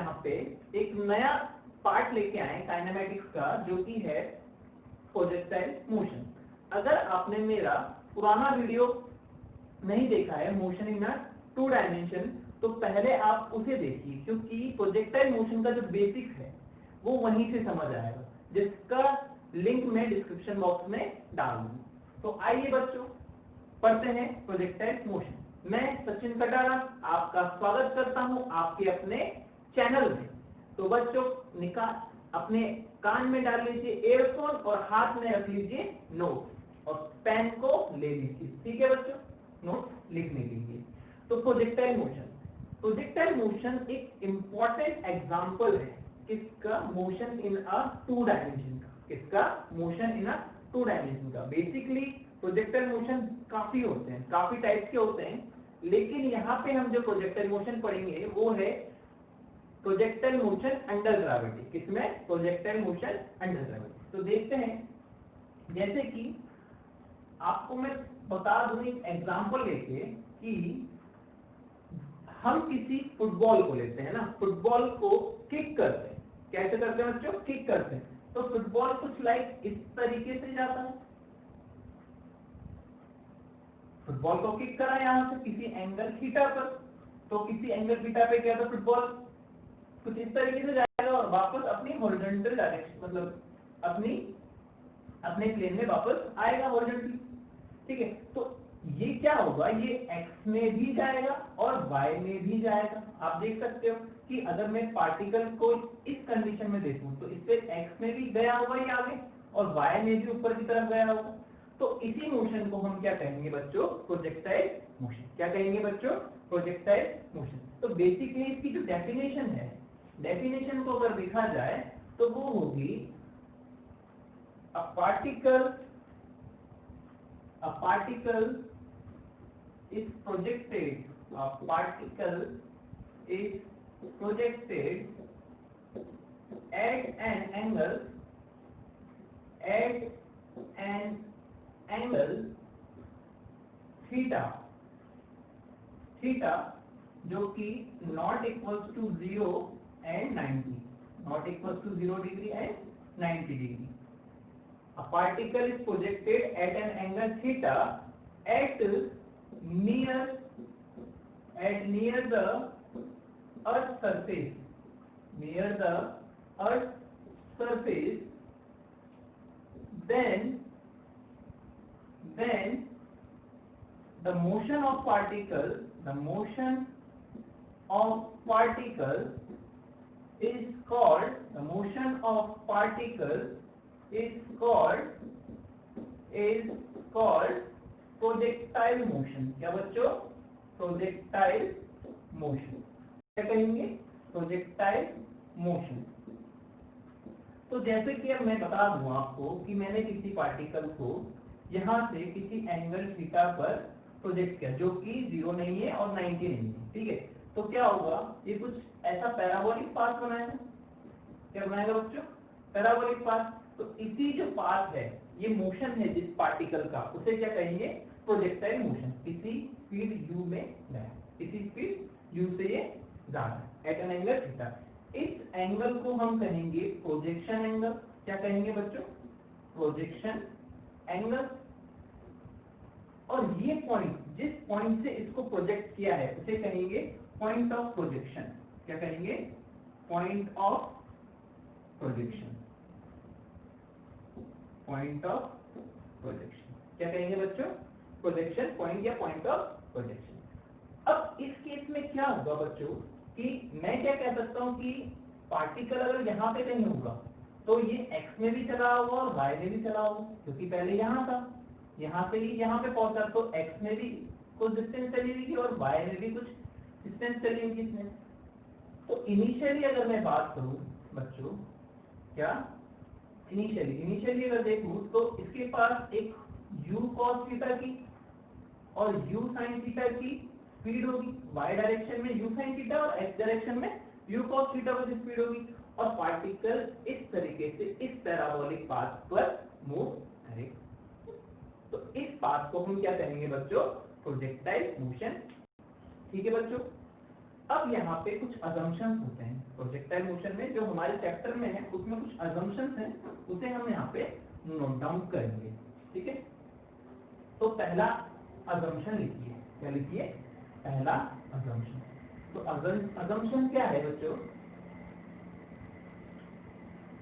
यहाँ पे एक नया पार्ट लेके आए काइनेमेटिक्स का, जो कि है प्रोजेक्टाइल मोशन। अगर आपने मेरा पुराना वीडियो नहीं देखा है मोशन इन अ 2 डायमेंशन, तो पहले आप उसे देखिए, क्योंकि प्रोजेक्टाइल मोशन का जो बेसिक है वो वहीं से समझ आएगा, जिसका लिंक मैं डिस्क्रिप्शन बॉक्स में डाल दूंगा। तो आइए बच्चों पढ़ते हैं प्रोजेक्टाइल मोशन। मैं सचिन कटारा आपका स्वागत करता हूं आपके अपने चैनल में। तो बच्चों अपने कान में डाल लीजिए एयरफोन और हाथ में रख लीजिए नोट और पेन को ले लीजिए, ठीक है बच्चों, नोट लिखने के लिए। तो प्रोजेक्टाइल मोशन एक इंपॉर्टेंट एग्जांपल है किसका, मोशन इन अ 2 डायमेंशन का। किसका, मोशन इन अ 2 डायमेंशन का। बेसिकली प्रोजेक्टाइल मोशन काफी होते हैं, काफी टाइप के होते हैं, लेकिन यहाँ पे हम जो प्रोजेक्टाइल मोशन पढ़ेंगे वो है प्रोजेक्टाइल मोशन अंडर ग्रेविटी। किसमें, प्रोजेक्टाइल मोशन अंडर ग्रेविटी। तो देखते हैं, जैसे कि आपको मैं बता दूं एक एग्जांपल लेके कि हम किसी फुटबॉल को लेते हैं ना, फुटबॉल को किक करते हैं। कैसे करते हैं बच्चों, किक करते हैं। तो फुटबॉल कुछ लाइक इस तरीके से जाता है, फुटबॉल को किक करा यहां से किसी एंगल थीटा पर, तो किसी एंगल थीटा पे क्या था, फुटबॉल कुछ इस तरीके से जाएगा और वापस अपनी हॉरिजॉन्टल डायरेक्शन, मतलब अपने प्लेन में वापस आएगा हॉरिजॉन्टली, ठीक है। तो ये क्या होगा, ये एक्स में भी जाएगा और वाई में भी जाएगा। आप देख सकते हो कि अगर मैं पार्टिकल को इस कंडीशन में देखूं तो इससे एक्स में भी गया होगा ये आगे और वाई में भी ऊपर की तरफ गया होगा। तो इसी मोशन को हम क्या कहेंगे बच्चों, प्रोजेक्टाइल मोशन। क्या कहेंगे बच्चों, प्रोजेक्टाइल मोशन। तो बेसिकली इसकी जो डेफिनेशन है, डेफिनेशन को अगर देखा जाए तो वो होगी a particle is projected at an angle theta जो कि not equals to 0 and 90, not equals to 0 degree and 90 degree. A particle is projected at an angle theta at near the earth surface, then the motion of particle is called projectile motion. क्या बच्चों, projectile motion. क्या कहेंगे, projectile motion. तो जैसे कि अब मैं बता दूं आपको कि मैंने किसी पार्टिकल को यहां से किसी एंगल थीटा पर प्रोजेक्ट किया, जो कि 0 नहीं है और 90 नहीं है, ठीक है। तो क्या होगा, ये कुछ ऐसा पैराबोलिक पाथ बनाएगा। क्या बनाएगा बच्चों, पैराबोलिक पाथ। तो इसी जो पाथ है, ये मोशन है जिस पार्टिकल का, उसे क्या कहेंगे, प्रोजेक्टाइल मोशन। किसी स्पीड u में गया, किसी स्पीड u से ये जा रहा है एट एन एंगल थीटा। इस एंगल को हम कहेंगे प्रोजेक्शन एंगल। क्या कहेंगे बच्चों, प्रोजेक्शन एंगल। और ये पॉइंट, जिस पॉइंट से इसको प्रोजेक्ट किया है, उसे कहेंगे पॉइंट ऑफ प्रोजेक्शन। क्या कहेंगे, point of projection, point of projection. क्या कहेंगे बच्चों, प्रोजेक्शन पॉइंट या पॉइंट ऑफ प्रोजेक्शन। अब इस केस में क्या होगा बच्चों कि मैं क्या कह सकता हूं कि पार्टिकल अगर यहां पे कहीं होगा तो ये एक्स में भी चला होगा और वाई में भी चला होगा, क्योंकि पहले यहां था, यहां से ही यहां पे पहुंचा, तो एक्स में भी कुछ डिस्टेंस चली होगी और वाई में भी कुछ डिस्टेंस चली होगी इसमें। तो इनिशियली अगर मैं बात करूं बच्चों, क्या इनिशियली अगर देखूं तो इसके पास एक u cos थीटा की और u sin थीटा की स्पीड होगी। y डायरेक्शन में u sin थीटा और x डायरेक्शन में u cos थीटा की स्पीड होगी, और पार्टिकल इस तरीके से इस पैराबोलिक पाथ पर मूव करेगा। तो इस पाथ को हम क्या कहेंगे बच्चों, प्रोजेक्टाइल मोशन, ठीक है बच्चों। अब यहाँ पे कुछ अजम्पशंस होते हैं प्रोजेक्टाइल मोशन में, जो हमारे चैप्टर में है उसमें कुछ अजम्पशंस हैं, उसे हम यहाँ पे नोट डाउन करेंगे। ठीक है, तो पहला अजम्पशन लिखिए। क्या लिखिए? पहला अजम्पशन। तो अजम्पशन क्या है बच्चों?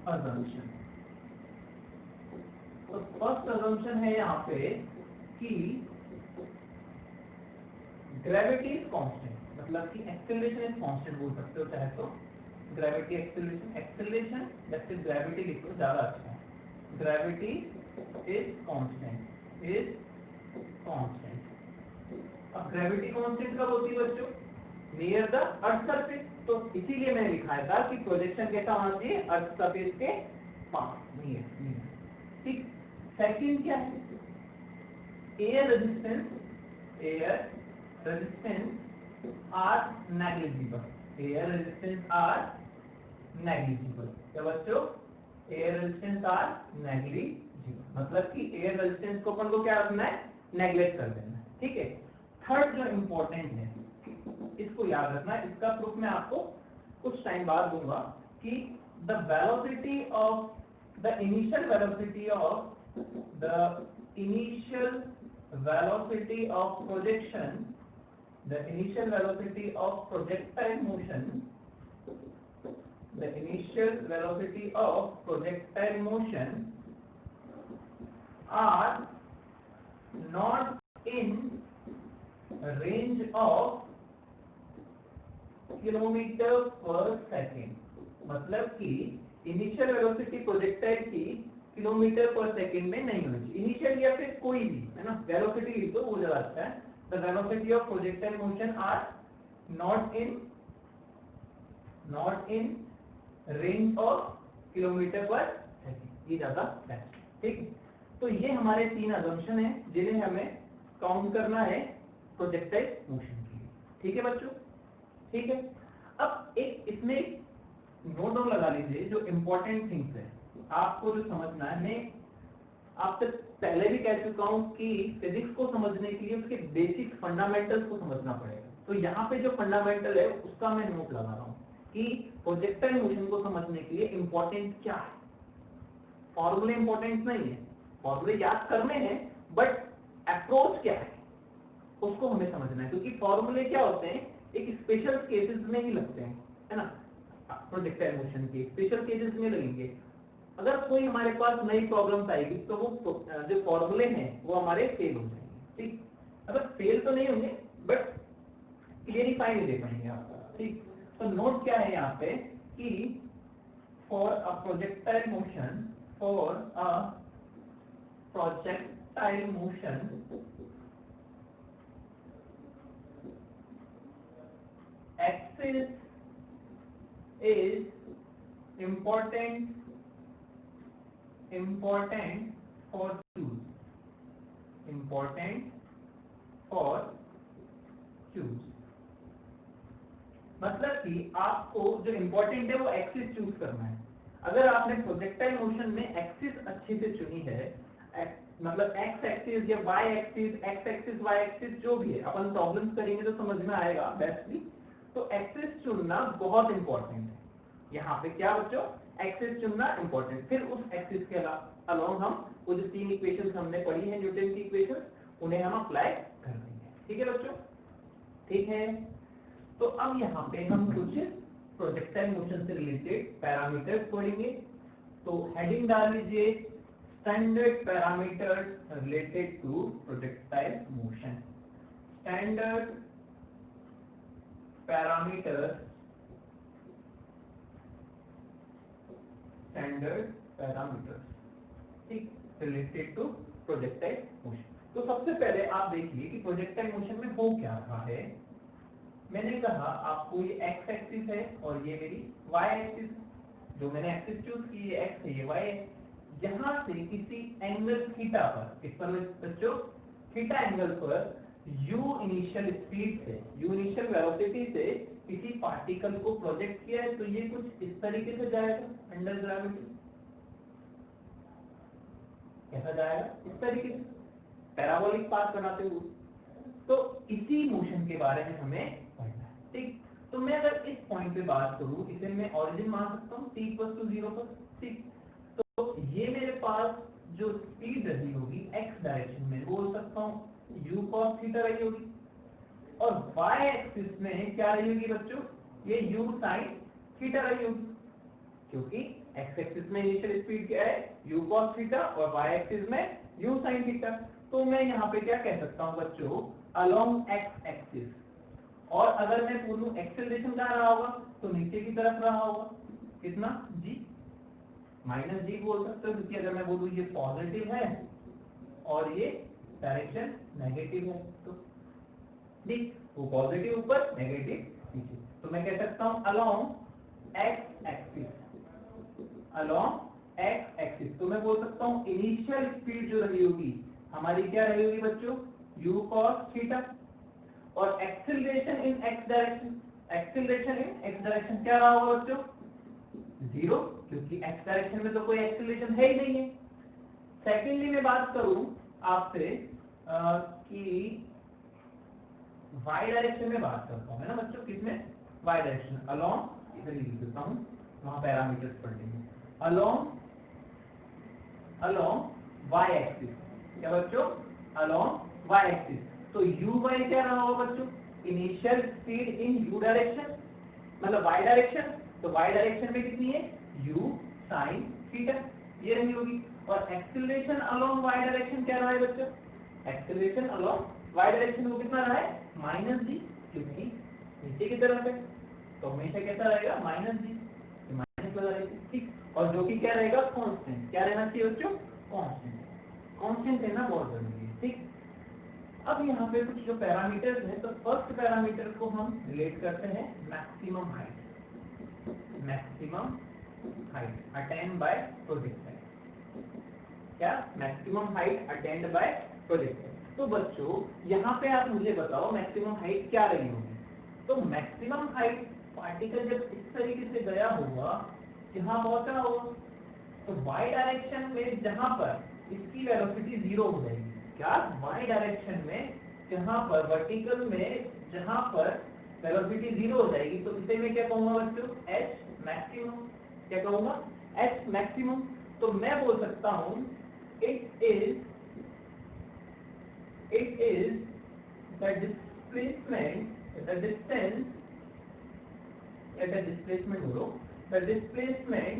अजम्पशन, तो फर्स्ट अजम्पशन है यहाँ पे कि ग्रेविटी इज कांस्टेंट, मतलब कि एक्सेलरेशन इज कांस्टेंट बोल सकते हो चाहे तो। ग्रेविटी एक्सेलरेशन, एक्सेलरेशन जैसे ग्रेविटी लिखो ज्यादा अच्छा है। Gravity is constant, is constant. अब ग्रेविटी कांस्टेंट कब होती है बच्चों? Near the earth surface. तो इसीलिए मैंने लिखा था कि प्रोजेक्शन कैसा होना चाहिए? अर्थ सरफेस के पास, नियर। ठीक। सेकंड क्या है? Air resistance, air resistance R negligible, air resistance R negligible. क्या बच्चों? एयर रेजिस्टेंस आर नेग्लिजिबल, मतलब कि एयर रेजिस्टेंस को अपन को क्या रखना है? नेग्लेक्ट कर देना है। ठीक है। थर्ड जो इंपॉर्टेंट है, इसको याद रखना है, इसका प्रूफ मैं आपको कुछ टाइम बाद दूंगा, कि the velocity of the initial velocity of the initial velocity of projection, the initial velocity of projectile motion, the initial velocity of projectile motion are not in range of kilometre पर second, मतलब कि initial velocity projectile की kilometre per second में नहीं होनी चाहिए। Initial या फिर कोई भी, है ना, वेलोसिटी लिख दो, वो ज्यादा अच्छा है। The velocity of projectile motion are not in range of kilometre per second, ये ज्यादा बेस्ट। ठीक। तो ये हमारे तीन अजम्पशन हैं जिन्हें हमें काउंट करना है प्रोजेक्टाइल मोशन के लिए। ठीक है बच्चों? ठीक है। अब एक इसमें नोट डाउन लगा लीजिए जो इंपॉर्टेंट थिंग्स है आपको जो समझना है। मैं आपसे पहले भी कह चुका हूं कि फिजिक्स को समझने के लिए उसके बेसिक फंडामेंटल्स को समझना पड़ेगा। तो यहाँ पे जो फंडामेंटल है उसका मैं नोट लगा रहा हूँ कि प्रोजेक्टाइल मोशन को समझने के लिए इंपॉर्टेंट क्या है। फॉर्मूले इंपॉर्टेंट नहीं है, फॉर्मूले याद करने हैं, बट अप्रोच क्या है उसको हमें समझना है, क्योंकि फॉर्मूले क्या होते हैं एक स्पेशल केसेस में ही लगते हैं, है ना। प्रोजेक्टाइल मोशन के स्पेशल केसेस में लगेंगे। अगर कोई हमारे पास नई प्रॉब्लम्स आएगी तो वो जो फॉर्मूले हैं वो हमारे फेल हो जाएंगे। ठीक, अगर फेल तो नहीं होंगे बट क्लियरिफाई नहीं दे पाएंगे आप। ठीक, तो नोट क्या है यहाँ पे कि for a projectile motion, for a projectile motion axis is important for choose, important for choose, मतलब कि आपको जो इंपॉर्टेंट है वो एक्सिस चूज करना है। अगर आपने प्रोजेक्टाइल मोशन में एक्सिस अच्छे से चुनी है, मतलब एक्स एक्सिस या Y axis, X axis Y axis जो भी है, अपन प्रॉब्लम्स करेंगे तो समझ में आएगा बेस्टली। तो एक्सिस चुनना बहुत इंपॉर्टेंट है। यहाँ पे क्या बच्चों? एक्सिस चुनना इंपॉर्टेंट। फिर उस एक्सिस के अलावा हम वो जो तीन इक्वेशंस हमने पढ़ी है न्यूटन की इक्वेशंस, उन्हें हम अप्लाई कर देंगे। ठीक है बच्चों? ठीक है। तो अब यहाँ पे हम कुछ प्रोजेक्टाइल मोशन से रिलेटेड पैरामीटर्स पढ़ेंगे। तो हेडिंग डाल लीजिए standard parameters related to projectile motion. Standard parameters, standard parameters, ठीक, रिलेटेड टू प्रोजेक्टाइल मोशन। तो सबसे पहले आप देखिए कि प्रोजेक्टाइल मोशन में हो क्या रहा है। मैंने कहा आपको ये एक्स एक्सिस है और ये मेरी वाई एक्सिस, जो मैंने एक्सिस चूज की है एक्स है, ये वाई है। यहां से किसी एंगल थीटा पर, इस पर बच्चों थीटा एंगल पर u इनिशियल स्पीड से, u इनिशियल वेलोसिटी से किसी पार्टिकल को प्रोजेक्ट किया है, तो ये कुछ इस तरीके से जाएगा अंडर ग्रेविटी। कैसा जाएगा? इस तरीके से पैराबोलिक पाथ बनाते हुए। तो इसी मोशन के बारे में हमें पढ़ना है। ठीक, तो मैं अगर इस पॉइंट पे बात करूं, इसे मैं ओरिजिन मान सकता हूं t इक्वल टू 0 पर, ठीक। तो ये मेरे पास जो स्पीड रही होगी x डायरेक्शन में, बोल सकता हूं u cos थीटा रही होगी, और y एक्सिस में क्या रही होगी बच्चों, ये u sin थीटा रही होगी, क्योंकि x एक्सिस में इनिशियल स्पीड क्या है, u cos थीटा, और y एक्सिस में u sin थीटा। तो मैं यहाँ पे क्या कह सकता हूँ बच्चों, अलोंग x एक्सिस, और अगर मैं बोलूं एक्सेलरेशन कहाँ रहा होगा, तो नीचे की तरफ रहा होगा, कितना g, माइनस जी बोल सकते हो, क्योंकि अगर मैं बोलूं ये पॉजिटिव है और ये डायरेक्शन नेगेटिव है, तो ठीक, वो पॉजिटिव ऊपर नेगेटिव नीचे, तो मैं कह सकता हूं along x axis, along x axis. तो मैं बोल सकता हूं इनिशियल स्पीड जो रही होगी हमारी क्या रही होगी बच्चों, u cos थीटा, और acceleration in x direction, acceleration in x direction क्या रहा होगा बच्चों, 0, क्योंकि एक्स डायरेक्शन में तो कोई एक्सेलरेशन है ही नहीं है। सेकेंडली मैं बात करूं आपसे कि y डायरेक्शन में बात करता हूं, है ना बच्चों, किसमें, y डायरेक्शन, अलोंग, इधर लिख देता हूं, वहां पैरामीटर्स पढ़ लेंगे, अलोंग अलोंग y एक्सिस, क्या बच्चों, अलोंग y एक्सिस। तो u y क्या रहा होगा बच्चों, initial speed in u direction, मतलब y डायरेक्शन, तो y डायरेक्शन में कितनी है, u sin थीटा, ये रही होगी, और एक्सेलरेशन अलोंग y डायरेक्शन क्या रहा है बच्चों, एक्सेलरेशन अलोंग y डायरेक्शन वो कितना रहा है, माइनस जी, क्योंकि नीचे की तरफ है, तो हमेशा कैसा रहेगा, माइनस जी, माइनस लगा रहेगा, ठीक। और जो कि क्या रहेगा, कांस्टेंट, क्या रहना चाहिए बच्चों, कांस्टेंट, कांस्टेंट रहना बहुत जरूरी है, ठीक। अब यहाँ पे कुछ जो पैरामीटर्स हैं, तो फर्स्ट पैरामीटर को हम रिलेट करते हैं maximum height, maximum height attained by projectile, क्या, maximum height attained by projectile. तो बच्चों यहाँ पे आप मुझे बताओ मैक्सिमम हाइट क्या रही होगी, तो मैक्सिमम हाइट पार्टिकल जब इस तरीके से गया होगा, यहाँ पहुंचा होगा, तो y डायरेक्शन में जहां पर इसकी वेलोसिटी 0 हो जाएगी, क्या, y डायरेक्शन में जहां पर वर्टिकल में जहां पर वेलोसिटी 0 हो जाएगी, तो इसे मैं क्या कहूंगा बच्चों, h मैक्सिमम, क्या कहूंगा, h मैक्सिमम। तो मैं बोल सकता हूं it is the displacement, the distance, या डिस्प्लेसमेंट बोलो, the displacement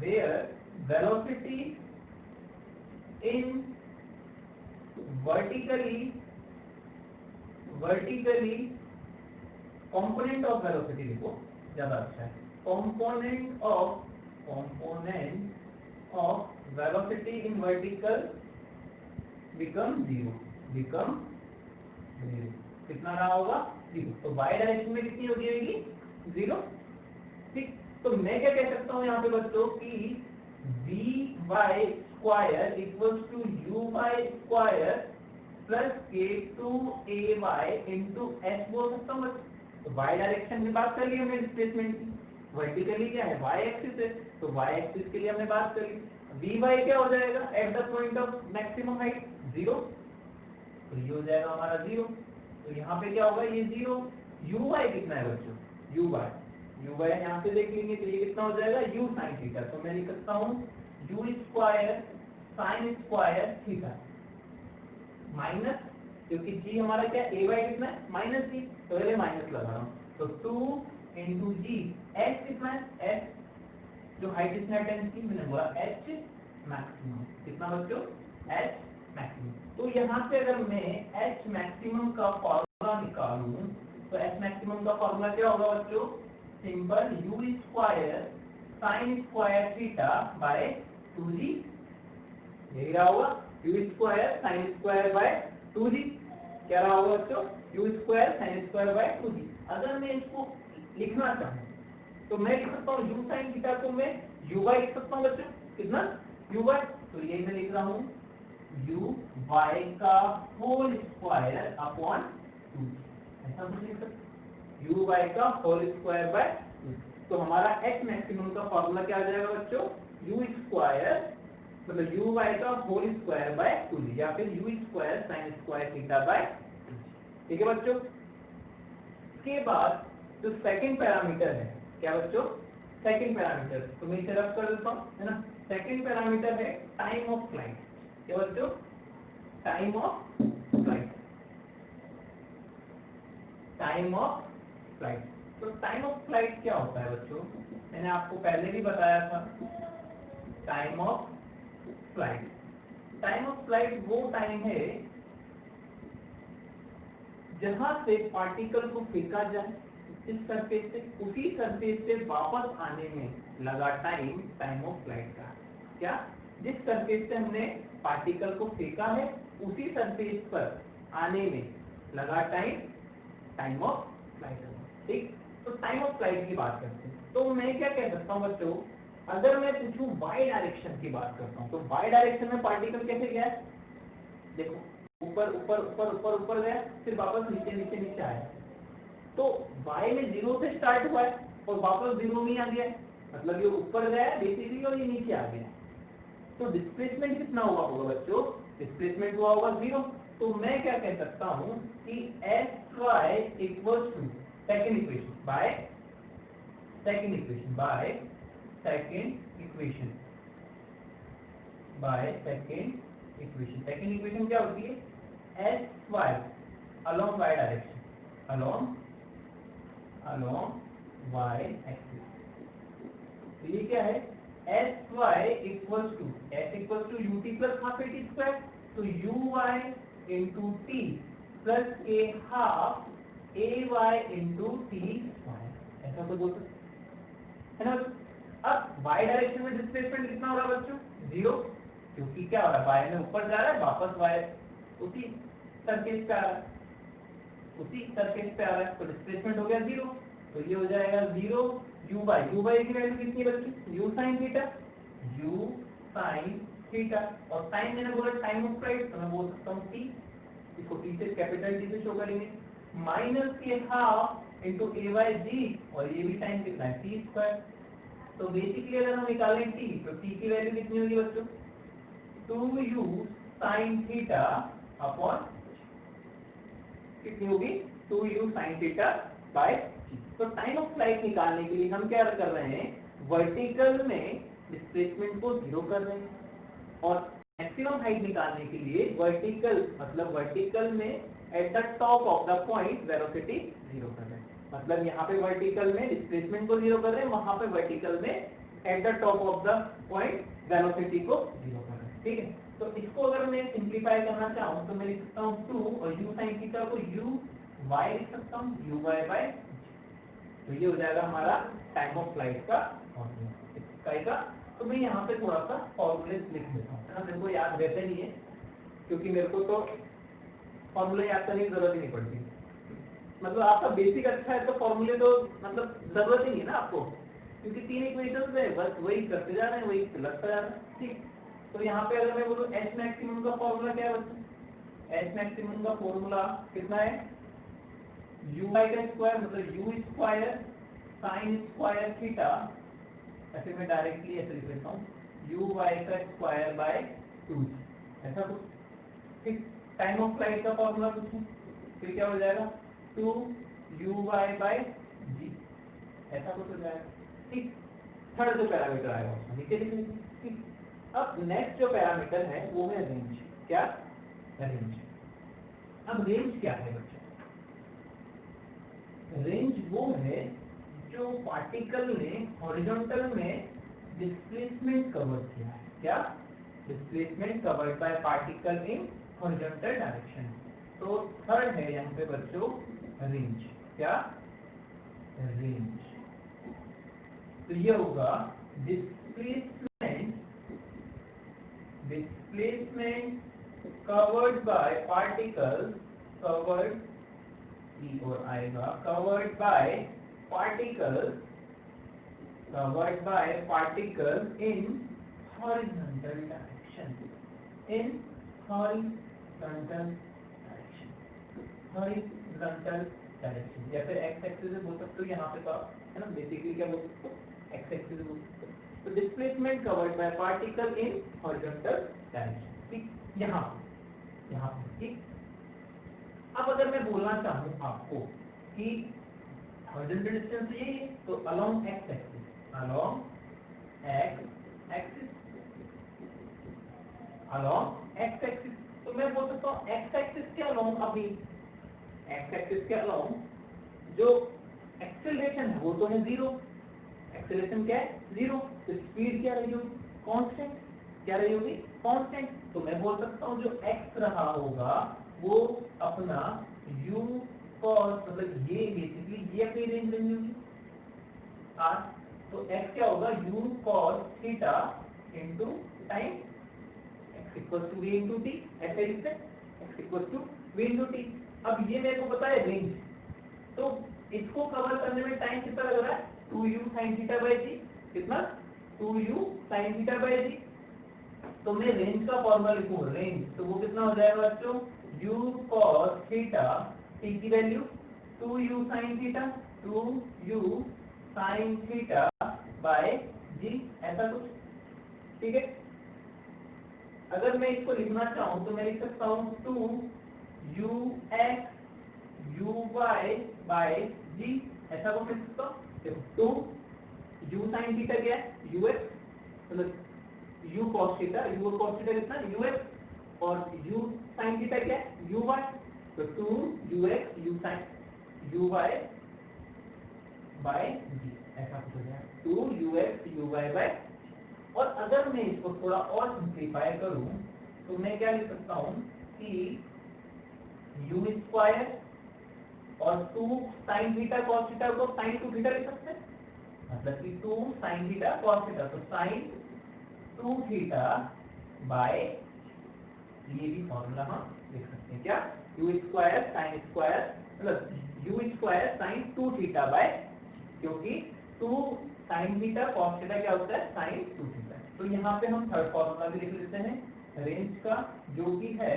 where velocity in vertically component of velocity देखो ज्यादा अच्छा है, component of velocity in vertical become 0, कितना रहा होगा, 0। तो y डायरेक्शन में कितनी होगी, 0, ठीक। तो मैं क्या कह सकता हूँ यहाँ पे बच्चों कि vy square equals to uy square plus k2ay into s बोल सकता हूँ। तो y डायरेक्शन में बात कर ली हमने डिस्प्लेसमेंट की, वर्टिकली क्या है, y एक्सिस है, तो y एक्सिस के लिए हमने बात कर ली, vy क्या हो जाएगा at the point of maximum height, 0, तो ये हो जाएगा हमारा 0। तो यहाँ पे क्या होगा, ये 0, uy कितना है बच्चों, uy यहाँ पे देख लेंगे, तो ये कितना हो जाएगा, u sin थीटा। तो मैं लिख सकता हूँ u square sin square theta minus, क्योंकि g हमारा क्या ay कितना है, माइनस g, तो पहले माइनस लगा रहा हूँ, तो 2 इंटू जी, h कितना है, h जो हाइट इसने अटेंड की, मैंने बोला h मैक्सिमम, कितना बच्चों, h मैक्सिमम। तो यहाँ से अगर मैं h मैक्सिमम का फॉर्मूला निकालूं, तो h मैक्सिमम का फॉर्मूला क्या होगा बच्चों, simple u square sin square theta by 2g, यही रहा होगा, u square sin square by 2g, क्या रहा होगा बच्चों, u square sin square by 2g। अगर मैं इसको लिखना चाहूँ तो मैं लिख सकता हूँ u sin थीटा को मैं uy लिख सकता हूँ बच्चों, कितना, uy, तो यही मैं लिख रहा हूँ uy का होल स्क्वायर अपॉन 2, ऐसा कुछ लिख सकते, uy का होल स्क्वायर बाय 2। तो हमारा h मैक्सिमम का फॉर्मूला क्या आ जाएगा बच्चों, यू स्क्वायर मतलब यू वाई का होल स्क्वायर बाय 2 या फिर you square sine square theta by 2। ठीक है बच्चों। के बाद जो सेकंड पैरामीटर है, क्या बच्चों, सेकंड पैरामीटर, तो मैं इसे रख कर देता हूं, है ना। सेकंड पैरामीटर है टाइम ऑफ फ्लाइट। क्या बच्चों, time of flight, time of flight. तो टाइम ऑफ फ्लाइट क्या होता है बच्चों, मैंने आपको पहले भी बताया था। Time of flight, time of flight वो टाइम है जहां से पार्टिकल को फेंका जाए इस सरफेस से, उसी सरफेस से वापस आने में लगा टाइम टाइम ऑफ फ्लाइट का। क्या, जिस सरफेस से हमने पार्टिकल को फेंका है उसी सरफेस पर आने में लगा टाइम टाइम ऑफ फ्लाइट। ठीक, तो टाइम ऑफ फ्लाइट की बात करते हैं। तो मैं क्या कह सकता हूं बच्चों, अगर मैं पूछूं वाई डायरेक्शन की बात करता हूं, तो वाई डायरेक्शन में पार्टिकल कैसे गया है, देखो ऊपर ऊपर ऊपर ऊपर ऊपर गया, फिर वापस नीचे नीचे नीचे आया। तो y में 0 से स्टार्ट हुआ है और वापस 0 में आ गया, मतलब ये ऊपर गया बेसिकली और ये नीचे आ गया। तो डिस्प्लेसमेंट कितना हुआ होगा बच्चों, डिस्प्लेसमेंट हुआ होगा 0। तो मैं क्या कह सकता हूं कि Fy equals to second equation by second equation by second equation by second equation. Second equation क्या होती है, Fy along y direction, along y axis। तो ये क्या है, Sy equals to S equals to ut plus half a t square, तो uy into t plus a half ay into t square, ऐसा तो बोल सकते है ना। अब y डायरेक्शन में डिस्प्लेसमेंट कितना हो रहा है बच्चों, 0, क्योंकि क्या हो रहा है, y में ऊपर जा रहा है, वापस y उसी सरफेस पे आ रहा है, उसी सरफेस पे आ रहा है, तो डिस्प्लेसमेंट हो गया 0। तो ये हो जाएगा 0 u बाई की वैल्यू कितनी बची, u sin theta, u sin theta. और टाइम मैंने बोला टाइम ऑफ फ्लाइट, तो मैं बोल सकता हूँ t, इसको t से कैपिटल T से शो करेंगे, माइनस के हाफ इंटू ए बाई जी, और ये भी टाइम कितना है टी स्क्वायर। तो बेसिकली अगर हम निकालें t, तो t की वैल्यू कितनी होगी बच्चों, 2u sin थीटा अपॉन कितनी होगी, 2u sin थीटा बाय। तो टाइम ऑफ फ्लाइट निकालने के लिए हम क्या कर रहे हैं, वर्टिकल में डिस्प्लेसमेंट को 0 कर रहे हैं, और मैक्सिमम हाइट निकालने के लिए वर्टिकल मतलब वर्टिकल में at the top of the point velocity 0 कर रहे हैं। मतलब यहाँ पे वर्टिकल में डिस्प्लेसमेंट को 0 कर रहे हैं, वहां पे वर्टिकल में at the top of the point velocity को 0 कर रहे हैं। ठीक है, तो इसको अगर मैं सिंप्लीफाई करना चाहूँ तो मैं लिख सकता हूँ 2 और u sin थीटा को u y लिख सकता हूँ, u y बाय। तो ये हो जाएगा हमारा टाइम ऑफ फ्लाइट का फॉर्मूला। तो मैं यहाँ पे थोड़ा सा फॉर्मूले लिख देता हूँ, मेरे को याद रहते नहीं है, क्योंकि मेरे को तो फॉर्मूले याद करने की जरूरत ही नहीं पड़ती। मतलब आपका बेसिक अच्छा है तो फॉर्मूले तो मतलब जरूरत ही नहीं है ना आपको, क्योंकि 3 इक्वेशंस है, बस वही करते जा रहे हैं, वही लगता जा रहा है। ठीक, तो यहाँ पे अगर मैं बोलूँ एच मैक्सिमम का फॉर्मूला क्या है बच्चों, एच मैक्सिमम का फॉर्मूला कितना है, यू वाई का स्क्वायर मतलब you square sine square theta, ऐसे मैं डायरेक्टली ऐसे लिख लेता हूँ, यू वाई का स्क्वायर बाय 2, ऐसा कुछ। ठीक, टाइम ऑफ फ्लाइट का फॉर्मूला कुछ है, फिर क्या हो जाएगा 2 यू वाई बाय जी, ऐसा कुछ हो जाएगा। ठीक, थर्ड जो पैरामीटर आएगा उसको नीचे लिख लीजिए। ठीक, अब नेक्स्ट जो पैरामीटर है वो है रेंज। क्या, रेंज। अब रेंज क्या है बच्चों, रेंज वो है जो पार्टिकल ने हॉरिजॉन्टल में डिस्प्लेसमेंट कवर किया है। क्या, displacement covered by particle in horizontal direction. तो थर्ड है यहाँ पे बच्चों रेंज। क्या, रेंज। तो ये होगा displacement covered by particle, covered की ओर आएगा, covered by particle, covered by particles in horizontal direction, in horizontal direction, horizontal direction, या फिर x एक्सिस से बोल सकते हो, यहाँ पे तो है ना बेसिकली क्या बोल सकते हो, x एक्सिस से बोल सकते हो। तो displacement covered by particle in horizontal direction, ठीक, यहाँ यहाँ ठीक। अब अगर मैं बोलना चाहूँ आपको कि हॉरिजॉन्टल डिस्टेंस ये है, तो along x axis, along x axis, along x axis, तो मैं बोल सकता हूँ एक्स एक्सिस के अलोंग, अभी एक्स एक्सिस के अलोंग जो एक्सेलरेशन है वो तो है जीरो, एक्सेलरेशन क्या है जीरो, तो स्पीड क्या रही होगी कांस्टेंट, क्या रही होगी कांस्टेंट, तो मैं बोल सकता हूँ जो x रहा होगा वो अपना u cos, मतलब ये बेसिकली ये अपनी रेंज रही होगी r, तो x क्या होगा u cos theta into time x equal to v into t, ऐसे लिखते हैं x equal to v into t। अब ये मेरे को पता है रेंज, तो इसको कवर करने में टाइम कितना लग रहा है 2u sin theta by g, कितना 2u sin theta by g, तो मैं रेंज का फॉर्मूला लिखूं रेंज, तो वो कितना हो जाएगा बच्चों u cos थीटा, t की value 2u sin theta, 2u sin theta by g, ऐसा कुछ, ठीक है। अगर मैं इसको लिखना चाहूं तो मैं लिख सकता हूं 2ux uy बाय g, ऐसा कुछ लिख सकता हूं, देखो 2u sin थीटा क्या है ux, मतलब u cos theta, u cos theta कितना ux, और u sin थीटा क्या है uy, तो 2ux u sin uy by g, ऐसा कुछ हो जाएगा 2ux uy बाय। और अगर मैं इसको थोड़ा और सिंप्लीफाई करूं तो मैं क्या लिख सकता हूं कि u स्क्वायर और 2 sin थीटा cos थीटा को sin 2 थीटा लिख सकते हैं, मतलब कि 2 sin थीटा cos थीटा, तो sin 2 थीटा बाय, ये भी फॉर्मूला हम लिख सकते हैं क्या, u स्क्वायर sin स्क्वायर, मतलब u square sin 2 theta bye, क्योंकि 2 sin थीटा cos थीटा क्या होता है sin 2 थीटा। तो यहाँ पे हम थर्ड फॉर्मूला भी लिख लेते हैं रेंज का, जो कि है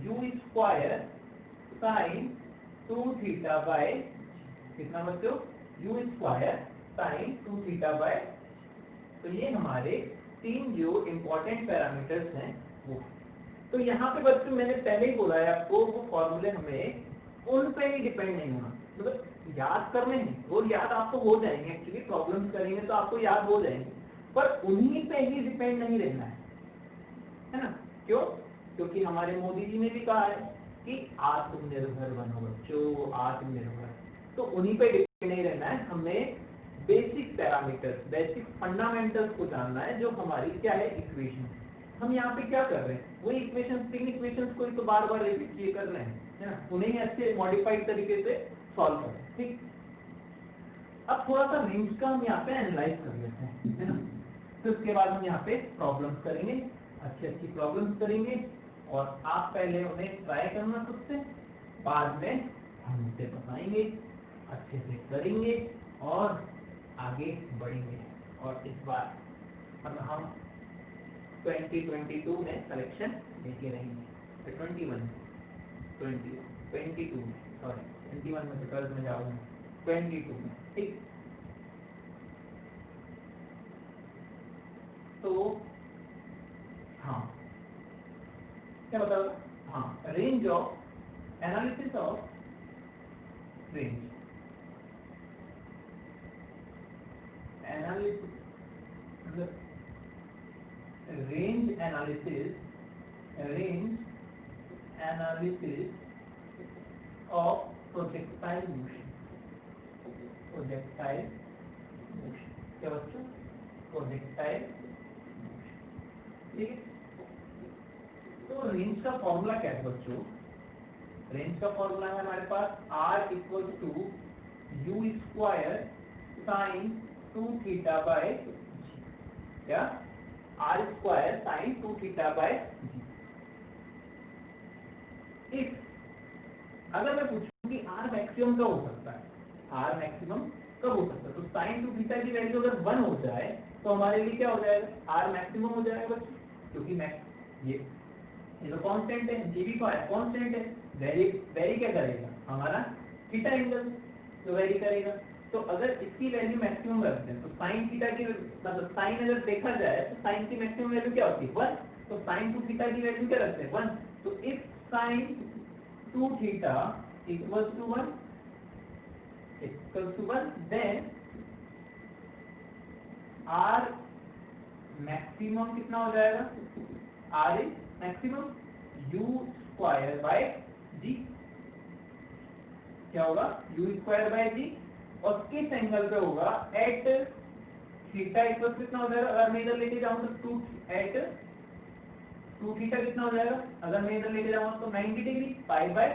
u square sin 2 theta bye, कितना बच्चों u square sin 2 theta bye, तो ये हमारे तीन जो इंपॉर्टेंट पैरामीटर्स हैं वो। तो यहाँ पे बच्चों मैंने पहले ही बोला है आपको, वो फॉर्मूले हमें उन पे ही डिपेंड नहीं होना, मतलब याद करने हैं, वो याद आपको हो जाएंगे, एक्चुअली प्रॉब्लम्स करेंगे तो आपको याद हो जाएंगे, पर उन्हीं पे ही डिपेंड नहीं रहना है ना, क्यों, क्योंकि हमारे मोदी जी ने भी कहा है कि आत्मनिर्भर बनो बच्चों, आत्मनिर्भर, तो उन्हीं पे डिपेंड नहीं रहना है, हमें बेसिक पैरामीटर्स, बेसिक फंडामेंटल्स को जानना है, जो हमारी क्या है इक्वेशन। हम यहाँ पे क्या कर रहे हैं, वही इक्वेशन, तीन इक्वेशंस को ही तो बार बार रिपीट किए कर रहे हैं, है ना, उन्हें ही अच्छे मॉडिफाइड तरीके से सॉल्व कर रहे हैं, ठीक। अब थोड़ा सा रेंज का हम यहाँ पे एनालाइज कर लेते हैं, है ना, तो उसके बाद हम यहाँ पे प्रॉब्लम्स करेंगे, अच्छी अच्छी प्रॉब्लम्स करेंगे, और आप पहले उन्हें ट्राई करना खुद से, बाद में हम उसे बताएंगे, अच्छे से करेंगे और आगे बढ़ेंगे, और इस बार हम 2022 में सिलेक्शन लेके रहेंगे, 22 में, सॉरी 21 में, 12 में जाऊंगा, 22 में, ठीक। तो हाँ क्या बताओ, हाँ range of, analysis of range, analysis मतलब range analysis, range analysis of projectile motion, projectile motion, क्या बच्चों प्रोजेक्टाइल मोशन, ठीक है। तो रेंज का फॉर्मूला क्या है बच्चों, रेंज का फॉर्मूला है हमारे पास r equal to U square sine 2 theta by, क्या r square sine 2 theta by G. If अगर मैं पूछूं कि r मैक्सिमम कब हो सकता है, r मैक्सिमम कब हो सकता है, तो साइन 2 थीटा की वैल्यू अगर 1 हो जाए तो हमारे लिए क्या हो जाएगा, r मैक्सिमम हो जाएगा, क्योंकि ये तो कांस्टेंट है, जी भी कांस्टेंट है, वेरी वेरी क्या करेगा हमारा थीटा एंगल, तो वेरी करेगा, तो अगर इसकी वैल्यू मैक्सिमम रखते हैं तो साइन थीटा की मतलब साइन अगर देखा जाए तो साइन की मैक्सिमम वैल्यू क्या होती है 1, तो साइन 2 थीटा की वैल्यू क्या रखते हैं 1, तो if sine 2 theta equals to 1 then R maximum कितना हो जाएगा, R is maximum you square by g, क्या होगा यू स्क्वायर बाय जी, और किस एंगल पे होगा एट थीटा इक्वल कितना हो जाएगा, अगर मैं इधर लेके जाऊं तो 2 एट 2 थीटा कितना हो जाएगा, अगर मैं इधर लेके जाऊंगा तो 90 डिग्री पाई बाय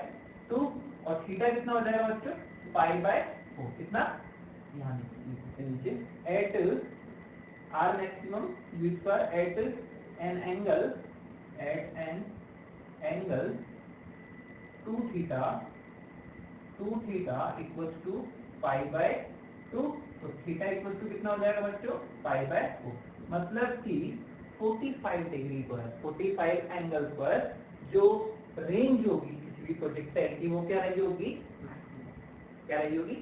2, और थीटा कितना हो जाएगा बच्चों पाई बाय 4, कितना यहाँ नीचे at R maximum you square at an angle 2 theta equals to pi by 2, तो थीटा इक्वल्स टू कितना हो जाएगा बच्चों पाई बाय 4, मतलब कि 45 डिग्री पर 45 एंगल पर जो रेंज होगी किसी भी प्रोजेक्टाइल की वो क्या रही होगी, क्या रही होगी।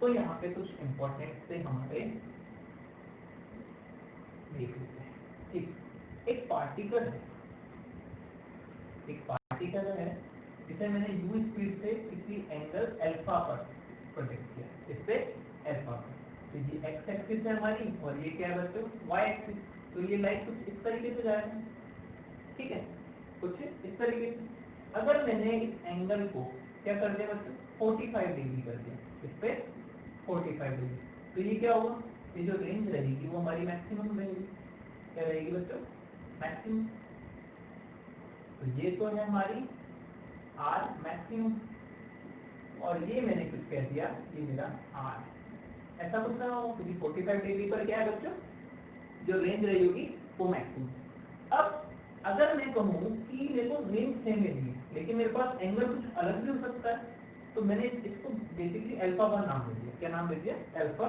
तो यहाँ पे कुछ इंपॉर्टेंट से हमारे देख लेते हैं, ठीक, एक पार्टिकल है इसे मैंने u स्पीड से किसी एंगल अल्फा पर प्रोजेक्ट किया, इस पे अल्फा पर, तो ये x एक्सिस है हमारी और ये क्या है बच्चों y एक्सिस, तो ये लाइन कुछ इस तरीके से जाएगा, ठीक है, कुछ इस तरीके से। अगर मैंने इस एंगल को क्या कर दिया बच्चों 45 डिग्री कर दिया, इस पे 45 डिग्री, तो ये क्या होगा, ये जो रेंज रहेगी वो हमारी मैक्सिमम रहेगी, क्या रहेगी बच्चों मैक्सिमम, तो ये तो है हमारी आर मैक्सिमम, और ये मैंने कुछ कह दिया ये मेरा आर, ऐसा कुछ ना हो क्योंकि 45 डिग्री पर क्या है बच्चों जो रेंज रही होगी वो मैक्सिमम। अब अगर मैं कहूँ कि मेरे को रेंज सेम मिली है लेकिन मेरे पास एंगल कुछ अलग भी हो सकता है, तो मैंने इसको बेसिकली अल्फा 1 नाम दे दिया, क्या नाम दे दिया अल्फा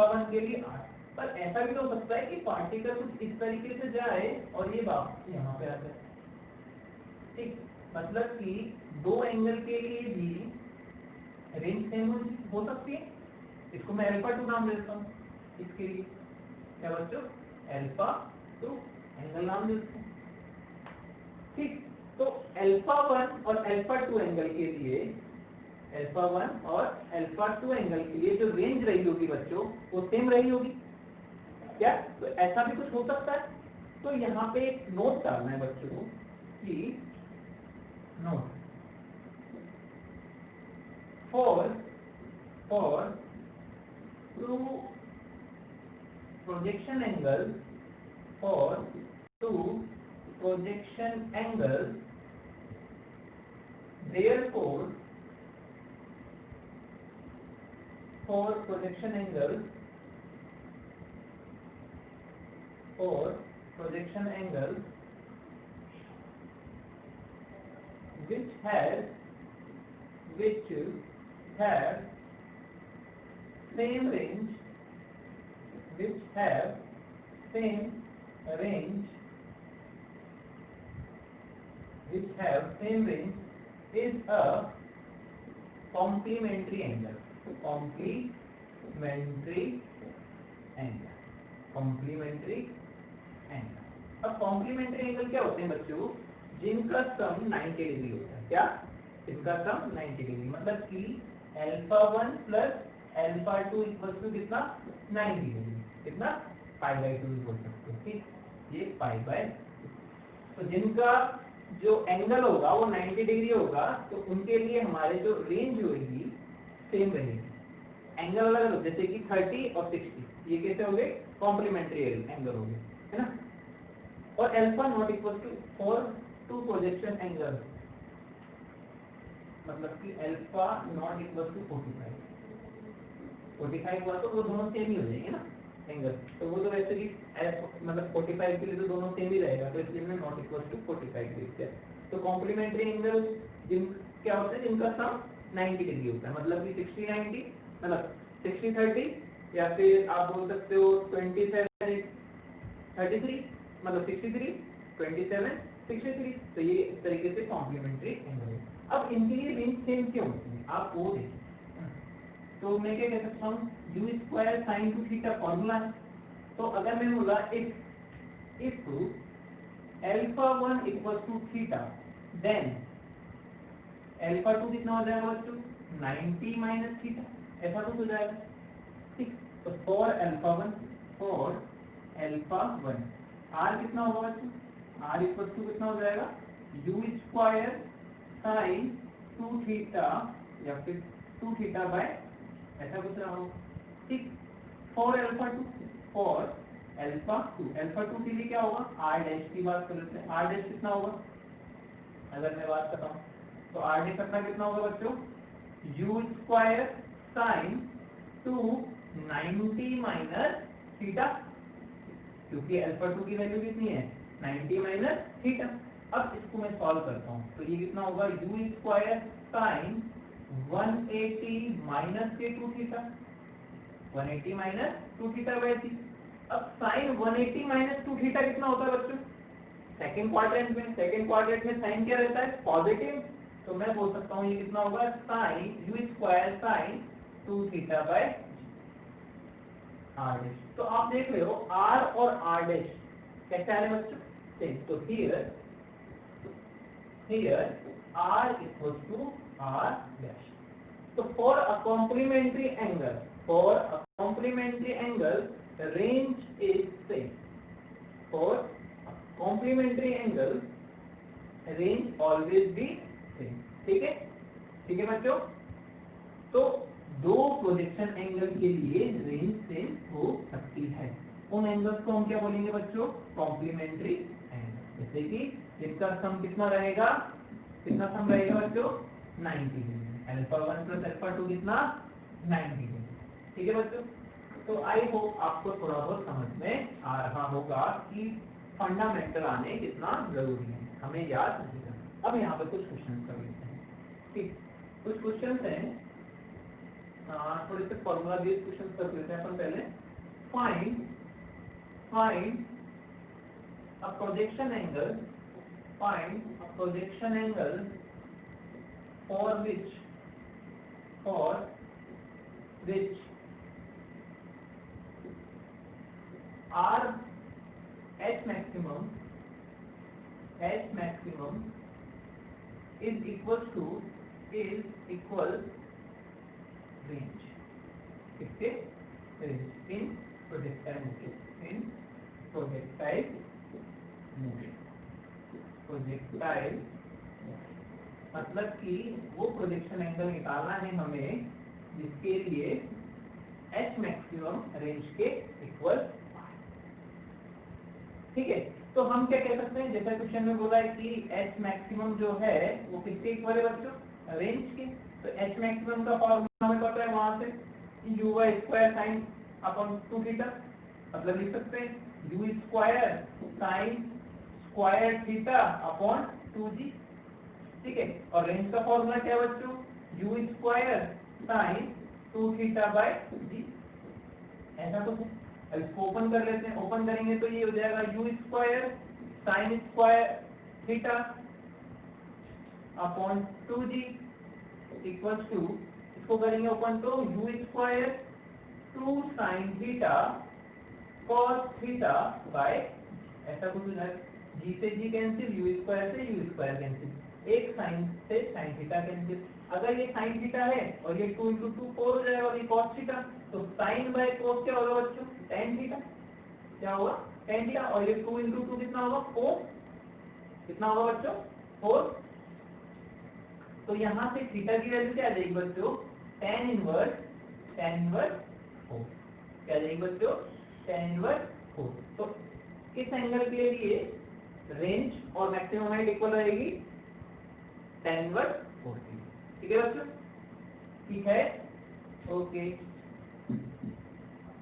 1 के लिए आर, पर ऐसा भी तो हो सकता है कि पार्टिकल कुछ इस तरीके से जाए और ये वापस यहाँ पे आ जाए, ठीक, मतलब कि दो एंगल के लिए भी रेंज सेम हो सकती है, इसको मैं अल्फा 2 नाम देता हूँ, इसके लिए क्या बच्चों अल्फा 2 एंगल नाम देते हैं, ठीक, तो अल्फा 1 और अल्फा 2 एंगल के लिए अल्फा 1 और अल्फा 2 एंगल के लिए जो रेंज रही होगी बच्चों वो सेम रही होगी क्या, तो ऐसा भी कुछ हो सकता है। तो यहाँ पे एक नोट डालना है बच्चों को कि note for two projection angles, for two projection angles, therefore for projection angles which have same range, is a complementary angle. अब कॉम्प्लीमेंट्री एंगल क्या होते हैं बच्चों, जिनका सम 90 डिग्री होता है, क्या इनका सम 90 डिग्री, मतलब कि alpha 1 plus alpha 2 equal to कितना 90 डिग्री, कितना पाई बाय 2 बोल सकते हैं, ठीक, ये पाई बाय, तो जिनका जो एंगल होगा वो 90 डिग्री होगा तो उनके लिए हमारे जो रेंज होगी सेम रहेगी, एंगल अलग अलग, जैसे कि 30 और 60 ये कैसे हो गए कॉम्प्लीमेंट्री एंगल हो गए, है ना, और alpha not equal to for two projection angle, मतलब कि अल्फा नॉट इक्वल टू 45 हुआ तो वो दोनों सेम ही हो जाएंगे ना एंगल, तो वो तो वैसे भी मतलब 45 के लिए तो दोनों सेम ही रहेगा, तो इसलिए मैं नॉट इक्वल टू 45 लिखते हैं। तो कॉम्प्लीमेंट्री एंगल जिन क्या होता है जिनका सम 90 डिग्री होता है, मतलब कि 60 90 मतलब 60 30 या फिर आप बोल सकते हो 27 33 मतलब 63 27 63, तो ये इस तरीके से कॉम्प्लीमेंट्री एंगल है। अब इनके लिए रेंज सेम क्यों होती है आप वो देखिए, तो मैं क्या कह सकता हूँ, U square sine two theta formula है। तो अगर मैं बोला if alpha 1 equal to theta, then alpha 2 कितना हो जाएगा बच्चों, 90 माइनस थीटा, ऐसा कुछ हो जाएगा। ठीक, तो फॉर अल्फा 1 आर कितना होगा बच्चों, आर इक्वल टू कितना हो जाएगा, यू स्क्वायर साइन 2 थीटा या फिर 2 थीटा बाय ऐसा कुछ रहा होगा। ठीक, फॉर अल्फा 2 के लिए क्या होगा, आर डैश की बात कर लेते हैं। आर डैश कितना होगा, अगर मैं बात करता हूँ तो आर डैश अपना कितना होगा बच्चों, u square sine 2 90 minus theta, क्योंकि अल्फा 2 की वैल्यू कितनी है, 90 माइनस थीटा। अब इसको मैं सॉल्व करता हूँ तो ये कितना होगा, यू स्क्वायर साइन 180 माइनस के 2 थीटा, 180 माइनस 2 थीटा बाय 3। अब साइन 180 माइनस 2 थीटा कितना होता है बच्चों, सेकंड क्वाड्रेंट में साइन क्या रहता है, पॉजिटिव। तो मैं बोल सकता हूँ ये कितना होगा, sine U square sine 2 theta by R dash. तो आप देख रहे हो आर और आर डैश कैसे आ रहे हैं बच्चों, सेम। तो here R equal to R dash. तो for a complementary angle range is same. For complementary angle range always be same. ठीक है बच्चों। तो दो प्रोजेक्शन एंगल के लिए रेंज सेम हो सकती है। उन एंगल्स को हम क्या बोलेंगे बच्चों, कॉम्प्लीमेंट्री एंगल। जैसे कि जिनका सम कितना रहेगा बच्चों, 90 डिग्री। अल्फा 1 प्लस अल्फा 2 कितना, 90 डिग्री। ठीक है बच्चों। तो आई होप आपको थोड़ा बहुत समझ में आ रहा होगा कि फंडामेंटल आने कितना जरूरी है, हमें याद नहीं करना। अब यहाँ पर कुछ क्वेश्चन कर लेते हैं। ठीक, कुछ क्वेश्चन हैं, थोड़े से फॉर्मूला बेस्ड क्वेश्चन कर लेते हैं अपन पहले। Find a projection angle, for which r h maximum is equal range, इसके range in projectile motion। मतलब कि वो प्रोजेक्शन एंगल निकालना है हमें जिसके लिए एच मैक्सिमम रेंज के इक्वल। ठीक है, तो हम क्या कह सकते हैं, जैसा क्वेश्चन में बोला है कि एच मैक्सिमम जो है वो किसके इक्वल है बच्चों, रेंज के। तो एच मैक्सिमम का फॉर्मूला हमें पता है वहां से, U Y square sine upon 2 theta. मतलब लिख सकते हैं U square sine square theta upon 2g। ठीक है, और रेंज का फॉर्मूला क्या है बच्चों, u square sine 2 theta by g. ऐसा तो इसको ओपन कर लेते हैं। ओपन करेंगे तो ये हो जाएगा U square sine square theta upon 2g equal to, इसको करेंगे ओपन तो U square 2 sine theta cos theta by ऐसा कुछ हो जाएगा। जी से जी कैंसिल, यू स्क्वायर से यू स्क्वायर कैंसिल, एक साइन से साइन थीटा कैंसिल। अगर ये साइन थीटा है और ये 2 into 2 4 हो जाएगा और ये cos थीटा, तो साइन बाय cos क्या होगा बच्चों, tan थीटा। क्या होगा, tan थीटा। और ये 2 into 2 कितना होगा, 4। कितना होगा बच्चों, 4। तो यहाँ से थीटा की वैल्यू क्या आ जाएगी बच्चों, tan इनवर्स 4। क्या आ जाएगी बच्चों, tan इनवर्स 4। तो किस एंगल के लिए रेंज और मैक्सिमम हाइट इक्वल रहेगी, tan इनवर्स 4। ठीक है बच्चों, ठीक है, ओके।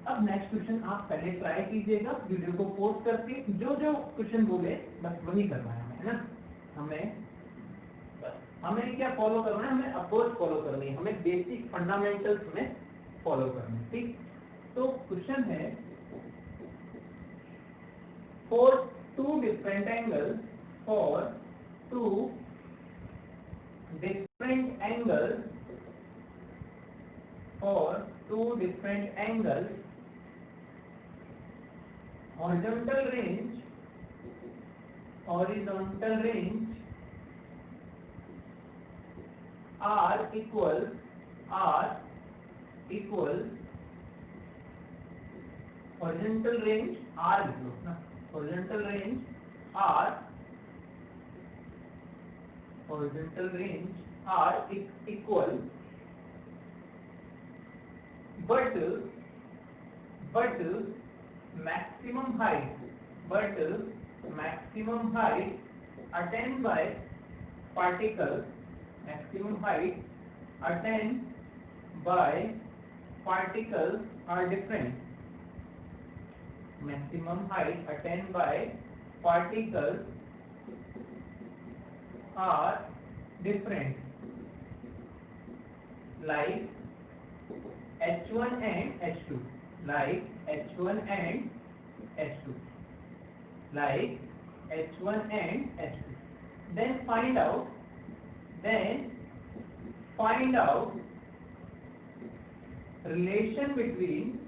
अब नेक्स्ट क्वेश्चन आप पहले ट्राई कीजिएगा वीडियो को पॉज करके, जो जो क्वेश्चन बोले बस वही करना है ना। हमें क्या फॉलो करना है, हमें अप्रोच फॉलो करनी है, हमें बेसिक फंडामेंटल्स में फॉलो करना है। ठीक, तो क्वेश्चन है for two different angle, for two different angles, horizontal range r equal horizontal range r लिख लो ना, horizontal range r equal but maximum height attained by particles are different. Maximum height attained by particles are different, like H1 and H2, like H1 and H2. Then find out relation between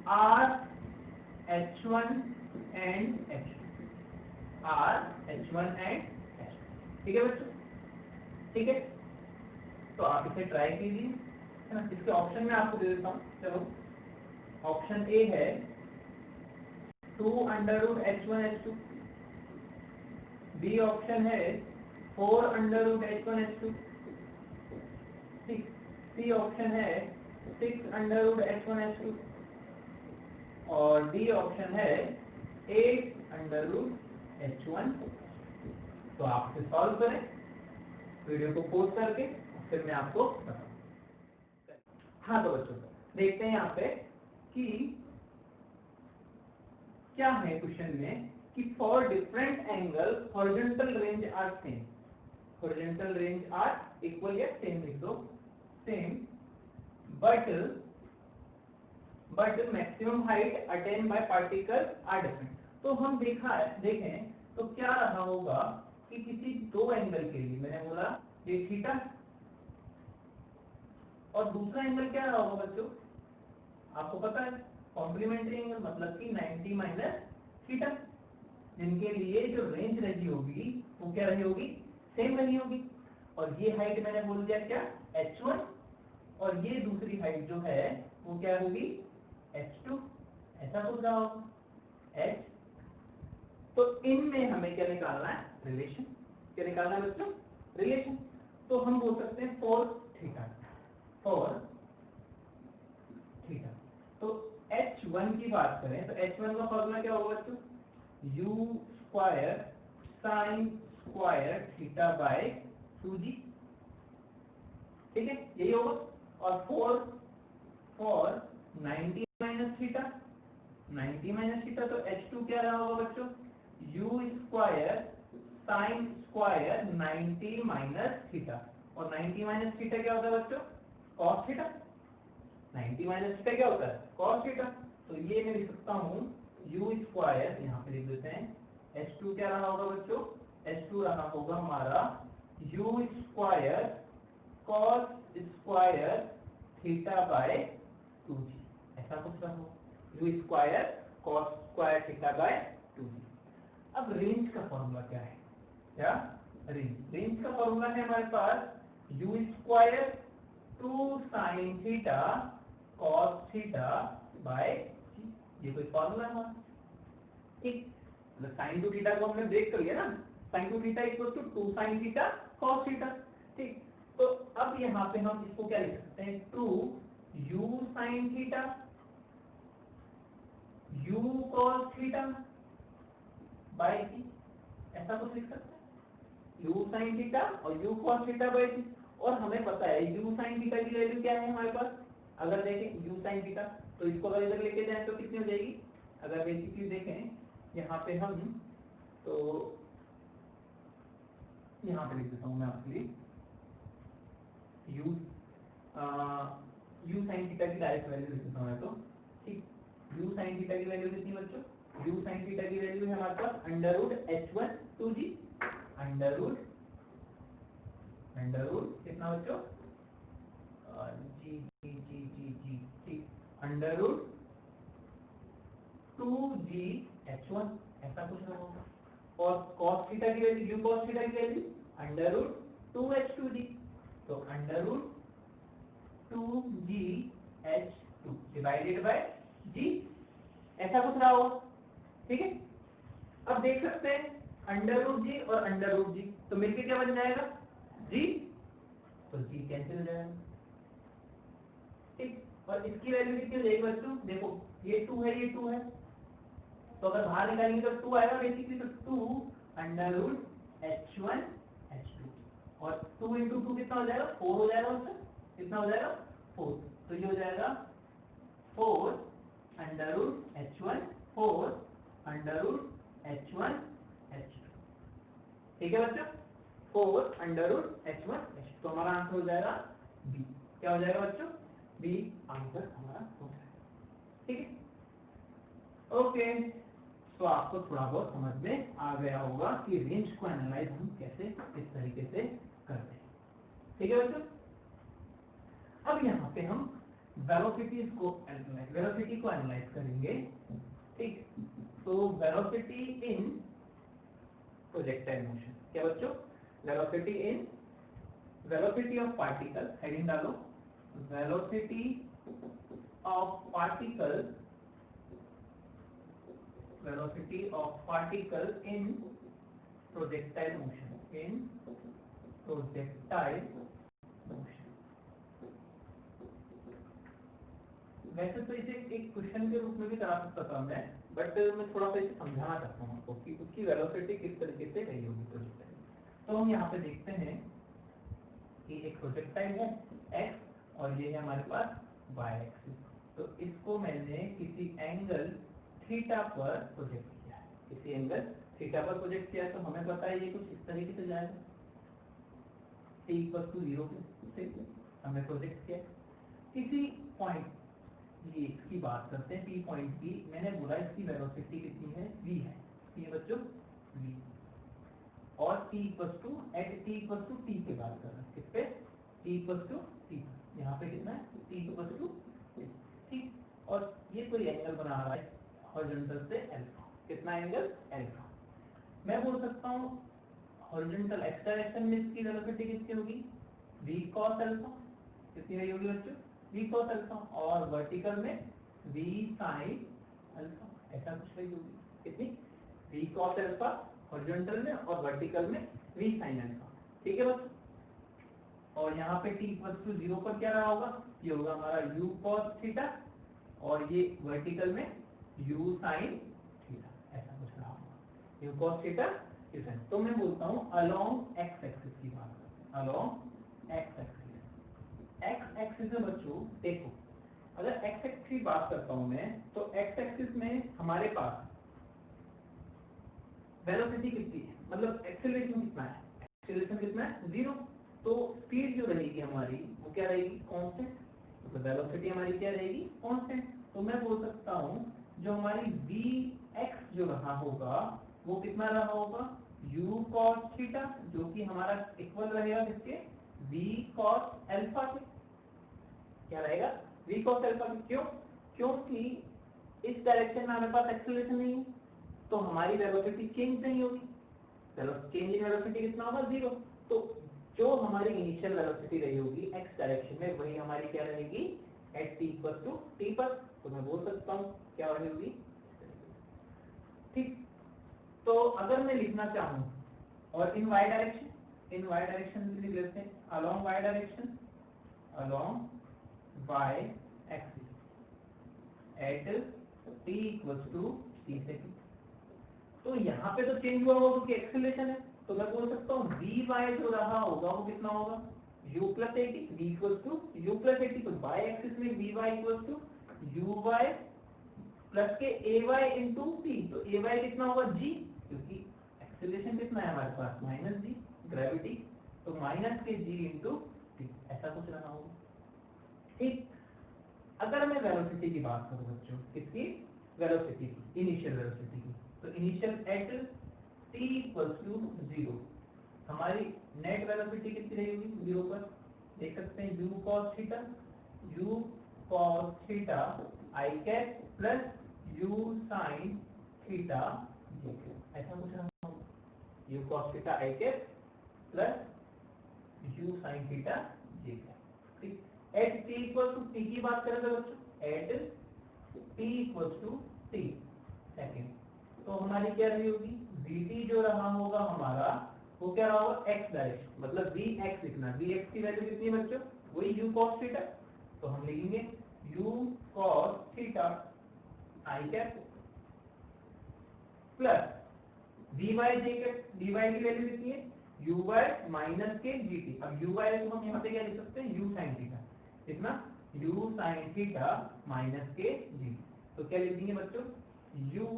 R H1 and H2, ठीक है बच्चों, ठीक है। तो आप इसे try कीजिए, है ना। इसके ऑप्शन में आपको दे देता हूँ, चलो। ऑप्शन ए है 2 under root H1 H2, B option है 4 under root H1 H2, C option है 6 अंडर रूट H1 H2 और डी ऑप्शन है 8 अंडर रूट H1। तो आप इसे सॉल्व करें वीडियो को पॉज करके, फिर मैं आपको बताऊं। हाँ तो बच्चों देखते हैं यहाँ पे कि क्या है क्वेश्चन में कि for different angle horizontal range are same, horizontal range are equal या सेम लिख दो, same but maximum height attain by particle are different. तो हम देखें तो क्या रहा होगा कि किसी दो एंगल के लिए मैंने बोला ये थीटा और दूसरा एंगल क्या रहा होगा बच्चों, आपको पता है कॉम्प्लीमेंट्री एंगल मतलब कि 90 माइनस थीटा, जिनके लिए जो रेंज रही होगी वो क्या रही होगी, सेम रही होगी। और ये हाइट मैंने बोल दिया क्या, H1, और ये दूसरी हाइट जो है वो क्या होगी, H2, ऐसा कुछ रहा होगा H। तो इनमें हमें क्या निकालना है, रिलेशन। क्या निकालना है बच्चों, रिलेशन। तो हम बोल सकते हैं फॉर थीटा, तो H1 की बात करें तो H1 का फॉर्मूला क्या होगा बच्चों, U square sine square theta by 2G, ठीक है यही होगा। और फॉर 90 माइनस थीटा तो H2 क्या रहा होगा बच्चों, U square sine square 90 minus theta, और 90 माइनस थीटा क्या होता है बच्चों, कॉस थीटा। 90 माइनस थीटा क्या होता है, कॉस थीटा। तो ये मैं लिख सकता हूँ U स्क्वायर, यहाँ पे लिख देते हैं H2 क्या रहा होगा बच्चों, H2 रहा होगा हमारा U square cos square theta by 2G, ऐसा कुछ रहा होगा, U square cos square theta by 2G। अब रेंज का फॉर्मूला क्या है, क्या रेंज का फॉर्मूला है हमारे पास U square 2 sine theta cos theta by G, ये कोई फॉर्मूला है हमारा, ठीक। मतलब साइन 2 थीटा को हमने ब्रेक कर लिया ना, sine 2 theta equal to 2 sine theta cos theta, ठीक। तो अब यहाँ पे हम इसको क्या लिख सकते हैं, 2 U sine theta U cos theta by G, ऐसा कुछ लिख सकते हैं, U साइन थीटा और U cos theta by G। और हमें पता है U साइन थीटा की वैल्यू क्या है हमारे पास, अगर देखें U साइन थीटा तो इसको अगर इधर लेके जाए तो कितनी हो जाएगी, अगर बेसिकली देखें यहाँ पे हम, तो यहाँ पे लिख देता हूँ मैं आपके लिए U साइन थीटा की डायरेक्ट वैल्यू लिख देता हूँ मैं, तो ठीक। U साइन थीटा की वैल्यू कितनी बच्चों, U साइन थीटा की वैल्यू है हमारे पास under root H1 2G, under root under root कितना बच्चों, जी जी जी जी जी ठीक, अंडर रूट 2gh1 ऐसा कुछ ना होगा। और cos थीटा की वैल्यू, u cos थीटा की वैल्यू अंडर रूट 2h2g, तो under root 2gh2 divided by g, ऐसा कुछ रहा होगा। ठीक है, अब देख सकते हैं अंडर रूट जी और अंडर रूट जी, तो मिलके क्या बन जाएगा जी, तो जी कैंसिल हो जाएगा। ठीक, और इसकी वैल्यू कितनी हो जाएगी बच्चों, देखो ये 2 है, ये 2 है, तो अगर बाहर निकालेंगे तो 2 आएगा बेसिकली, तो 2 अंडर रूट h1 h2, और 2 इंटू 2 कितना हो जाएगा, 4 हो जाएगा उससे, कितना हो जाएगा 4, तो ये हो जाएगा 4 under root h1 4 under root h1 h2। ठीक है बच्चों, 4 अंडर रूट h1 h2, तो हमारा आंसर हो जाएगा बी। क्या हो जाएगा बच्चों, बी आंसर हमारा हो जाएगा। ठीक है, ओके, तो आपको थोड़ा बहुत समझ में आ गया होगा कि रेंज को एनालाइज हम कैसे इस तरीके से करते हैं। ठीक है बच्चों, अब यहाँ पे हम वेलोसिटीज को वेलोसिटी को एनालाइज करेंगे। ठीक, तो वेलोसिटी इन प्रोजेक्टाइल मोशन, क्या बच्चों, velocity in, velocity of particle, heading डालो, velocity of particle, velocity of particle in projectile motion, in projectile motion। वैसे तो इसे एक क्वेश्चन के रूप में भी करा सकता था मैं, बट मैं थोड़ा सा इसे समझाना चाहता हूँ आपको कि उसकी वेलोसिटी किस तरीके से रही होगी प्रोजेक्टाइल। तो हम यहाँ पे देखते हैं कि एक प्रोजेक्टाइल है x और ये है हमारे पास y एक्सिस, तो इसको मैंने किसी एंगल थीटा पर प्रोजेक्ट किया है, किसी एंगल थीटा पर प्रोजेक्ट किया है, तो हमें पता है ये कुछ इस तरीके से जाएगा, t इक्वल टू 0 पे हमने प्रोजेक्ट किया। किसी पॉइंट, ये इसकी बात करते हैं, p पॉइंट की, मैंने बोला इसकी वेलोसिटी कितनी है, v है, ये बच्चों v, और t equal to, at t equal to t की बात कर रहे हैं, किस पे, t इक्वल टू t, यहाँ पे कितना है, t इक्वल टू, ठीक, और ये कोई एंगल बना रहा है हॉरिजॉन्टल से अल्फा, कितना एंगल अल्फा, मैं बोल सकता हूँ हॉरिजॉन्टल एक्स डायरेक्शन में इसकी वेलोसिटी कितनी होगी, v cos अल्फा, कितनी रही होगी बच्चों, v cos अल्फा, और वर्टिकल में v sin अल्फा, ऐसा कुछ रही होगी, कितनी, v cos अल्फा हॉरिजॉन्टल में और वर्टिकल में v sin अल्फा। ठीक है बस, और यहाँ पे t इक्वल टू 0 पर क्या रहा होगा, ये होगा हमारा u cos थीटा, और ये वर्टिकल में u sin थीटा, ऐसा कुछ रहा होगा, u cos थीटा इस, तो मैं बोलता हूँ अलोंग x एक्सिस की बात करते हैं, along x axis, x axis में बच्चों देखो, अगर x एक्सिस की बात करता हूँ मैं, तो x एक्सिस में हमारे पास वेलोसिटी कितनी है, मतलब एक्सेलरेशन कितना है, एक्सेलरेशन कितना है 0, तो स्पीड जो रहेगी हमारी वो क्या रहेगी, कांस्टेंट, तो वेलोसिटी हमारी क्या रहेगी, कांस्टेंट, तो मैं बोल सकता हूँ जो हमारी vx जो रहा होगा वो कितना रहा होगा, u cos थीटा, जो कि हमारा इक्वल रहेगा किसके, v cos अल्फा के, क्या रहेगा, v cos अल्फा के, क्यों, क्योंकि इस डायरेक्शन में हमारे पास एक्सेलरेशन नहीं है, तो हमारी वेलोसिटी चेंज नहीं होगी, चेंज इन वेलोसिटी कितना होगा 0, तो जो हमारी इनिशियल वेलोसिटी रही होगी x डायरेक्शन में वही हमारी क्या रहेगी at t equal to t पर, तो मैं बोल सकता हूँ क्या रही होगी। ठीक, तो अगर मैं लिखना चाहूँ और in y direction, in y direction लिख लेते हैं, along y direction, along y axis at t equal to t second, तो यहाँ पे तो चेंज हुआ होगा क्योंकि एक्सेलरेशन है, तो मैं बोल सकता हूँ vy जो रहा होगा वो कितना होगा, u plus AT, v equal to u plus AT, तो y एक्सिस में vy equal to uy plus के ay इंटू t, तो ay कितना होगा g, क्योंकि एक्सेलरेशन कितना है हमारे पास माइनस g, ग्रेविटी, तो माइनस के g इंटू t, ऐसा कुछ रहा होगा। ठीक, अगर मैं वेलोसिटी की बात करूं बच्चों, किसकी, वेलोसिटी की, इनिशियल वेलोसिटी की, तो initial at t equal to 0, हमारी नेट वेलोसिटी कितनी रहेगी 0 पर, देख सकते हैं u cos theta i cap plus u sin theta j cap, ऐसा कुछ रहा u cos theta i cap plus u sin theta j cap. ठीक, at t equal to t की बात करें तो बच्चों at t equal to t second, तो हमारी क्या रही होगी vt जो रहा होगा हमारा वो क्या रहा होगा x डायरेक्शन, मतलब vx लिखना, vx की वैल्यू कितनी है बच्चों वही u cos थीटा, तो हम लिखेंगे u cos theta i cap plus dy j cap, dy की वैल्यू कितनी है uy माइनस के gt, अब uy को हम यहाँ पे क्या लिख सकते हैं u sin थीटा, कितना u sin थीटा माइनस के gt, तो क्या लिख देंगे बच्चों u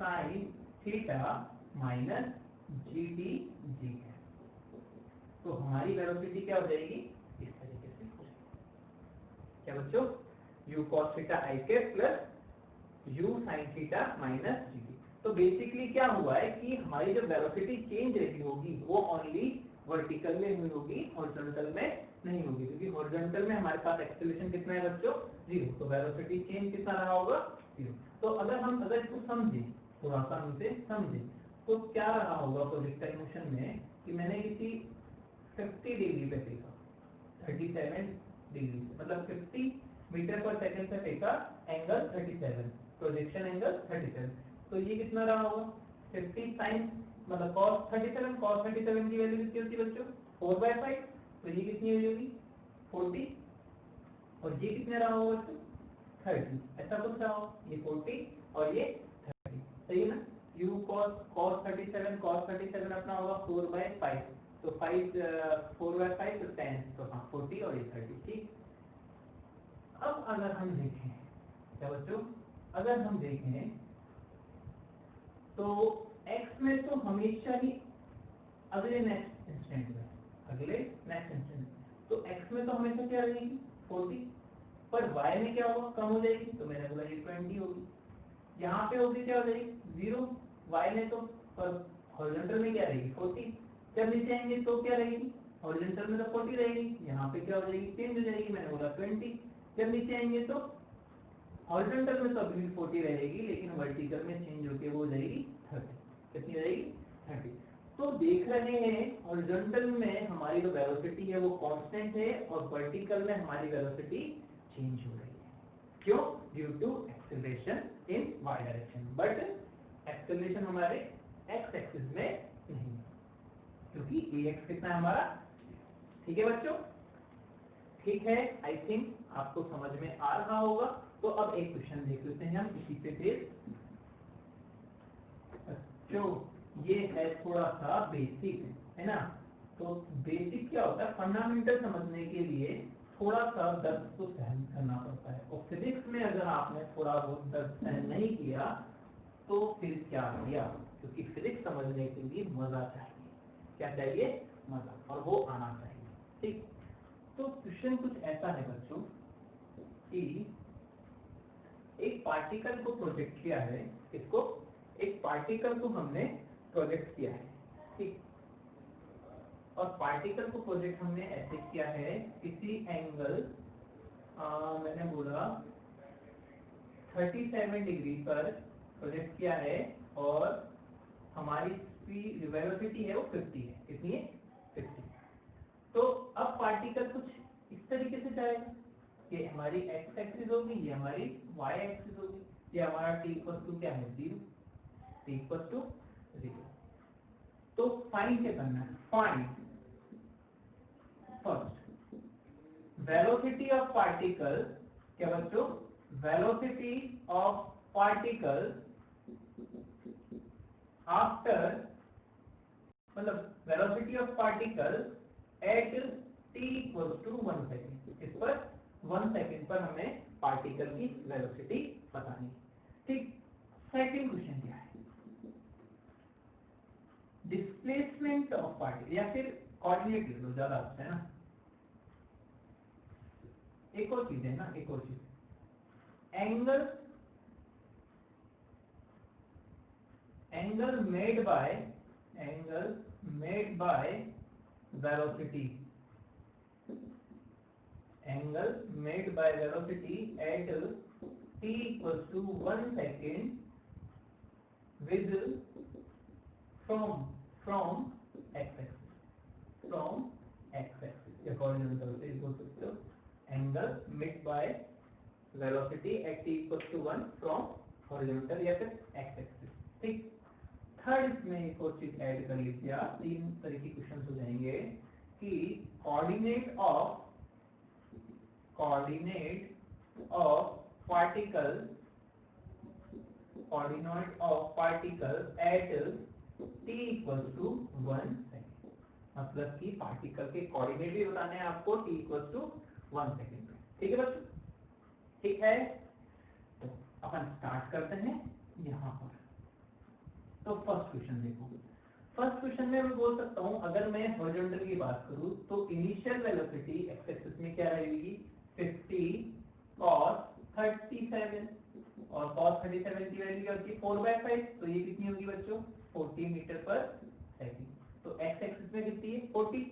sin theta minus gt g है, तो हमारी वेलोसिटी क्या हो जाएगी इस तरीके से हो जाएगी, क्या बच्चों u cos theta i cap plus u sin theta minus gt। तो बेसिकली क्या हुआ है कि हमारी जो वेलोसिटी चेंज रही होगी वो ओनली वर्टिकल में हुई होगी, हॉरिजॉन्टल में नहीं होगी, क्योंकि हॉरिजॉन्टल में हमारे पास एक्सेलरेशन कितना है बच्चों 0, तो वेलोसिटी चेंज कितना रहा होगा 0। तो अगर इसको समझे, थोड़ा सा हमसे समझे, तो क्या रहा होगा प्रोजेक्टाइल मोशन में कि मैंने किसी 50 डिग्री पे फेंका, 37 डिग्री, मतलब 50 मीटर पर सेकंड से फेंका, एंगल 37, प्रोजेक्शन एंगल 37, तो ये कितना रहा होगा 50 साइन मतलब cos 37, cos 37 की वैल्यू कितनी होती है बच्चों 4/5, तो ये कितनी होगी 40, और ये कितने रहा होगा बच्चों 30, ऐसा कुछ रहा होगा, ये 40 और ये 30, सही है ना। u cos 37 अपना होगा 4/5, तो 4/5 तो 10, तो हाँ 40 और ये 30, ठीक। अब अगर हम देखें क्या बच्चों, अगर हम देखें तो x में तो हमेशा ही अगले नेक्स्ट इंस्टेंट में, तो x में तो हमेशा क्या रहेगी 40, पर y में क्या होगा कम हो जाएगी, तो मैंने बोला ये 20 होगी, यहाँ पे होगी क्या हो जाएगी 0, y में तो हॉरिजॉन्टल में क्या रहेगी 40, जब नीचे आएंगे तो क्या रहेगी हॉरिजॉन्टल में तो 40 रहेगी, यहाँ पे क्या हो जाएगी चेंज हो जाएगी, मैंने बोला 20, जब नीचे आएंगे तो हॉरिजॉन्टल में तो अभी भी 40 रहेगी, लेकिन वर्टिकल में चेंज होकर वो हो जाएगी 30, कितनी रहेगी 30। तो देख रहे हैं हॉरिजॉन्टल में हमारी जो वेलोसिटी है वो कांस्टेंट है, और वर्टिकल में हमारी वेलोसिटी चेंज हो रही है, क्यों due to acceleration in Y direction, but acceleration हमारे एक्स एक्सिस में नहीं, क्योंकि ax कितना है हमारा, ठीक है बच्चों, ठीक है। आई थिंक आपको समझ में आ रहा होगा। तो अब एक क्वेश्चन देख लेते हैं हम इसी पे फिर, जो ये है थोड़ा सा बेसिक है ना, तो बेसिक क्या होता है फंडामेंटल समझने के लिए थोड़ा सा दर्द को सहन करना पड़ता है, और फिजिक्स में अगर आपने थोड़ा बहुत दर्द सहन नहीं किया तो फिर क्या किया, क्योंकि फिजिक्स समझने के लिए मजा चाहिए, क्या चाहिए मजा, और वो आना चाहिए, ठीक। तो क्वेश्चन कुछ ऐसा है बच्चों कि एक पार्टिकल को प्रोजेक्ट किया है, इसको एक पार्टिकल को हमने प्रोजेक्ट किया है, ठीक, और पार्टिकल को प्रोजेक्ट हमने ऐसे किया है किसी एंगल मैंने बोला 37 डिग्री पर प्रोजेक्ट किया है, और हमारी वेलोसिटी है वो 50 है, कितनी है 50। तो अब पार्टिकल कुछ इस तरीके से जाएगा, ये हमारी एक्स एक्सिस होगी, ये हमारी वाई एक्सिस होगी, ये हमारा t इक्वल टू क्या है 0, t इक्वल टू 0। तो फाइंड क्या करना है, find first velocity of particle, क्या बच्चों वेलोसिटी ऑफ पार्टिकल आफ्टर, मतलब velocity of particle at t equal to 1 second, इस पर 1 सेकेंड पर हमें पार्टिकल की वेलोसिटी बतानी है, ठीक। सेकंड क्वेश्चन क्या है, डिस्प्लेसमेंट ऑफ पार्टिकल, या फिर कोऑर्डिनेट लिख लो ज्यादा अच्छा है ना, एक और चीज है ना, एक और चीज angle made bye made by velocity, angle made by velocity at t equals to 1 second with from x axis, ये horizontal से बोल सकते हो, angle made by velocity at t equals to 1 from horizontal या फिर x axis, ठीक। Third इसमें एक और चीज ऐड कर लीजिए आप, 3 तरह के क्वेश्चन हो जाएंगे कि coordinate of particle at t equals to 1 second, मतलब कि पार्टिकल के कोऑर्डिनेट भी बताने हैं आपको t equals to 1 सेकेंड में, ठीक है बच्चों, ठीक है। तो अपन स्टार्ट करते हैं यहाँ पर। तो फर्स्ट क्वेश्चन देखो, फर्स्ट क्वेश्चन में मैं बोल सकता हूँ अगर मैं हॉरिजॉन्टल की बात करूँ तो इनिशियल वेलोसिटी एक्स एक्सिस में क्या रहेगी 50 cos 37 और cos 37 की वैल्यू क्या होती है 4/5, तो ये कितनी होगी बच्चों 40 मीटर पर सेकंड। तो एक्स एक्सिस में कितनी है 40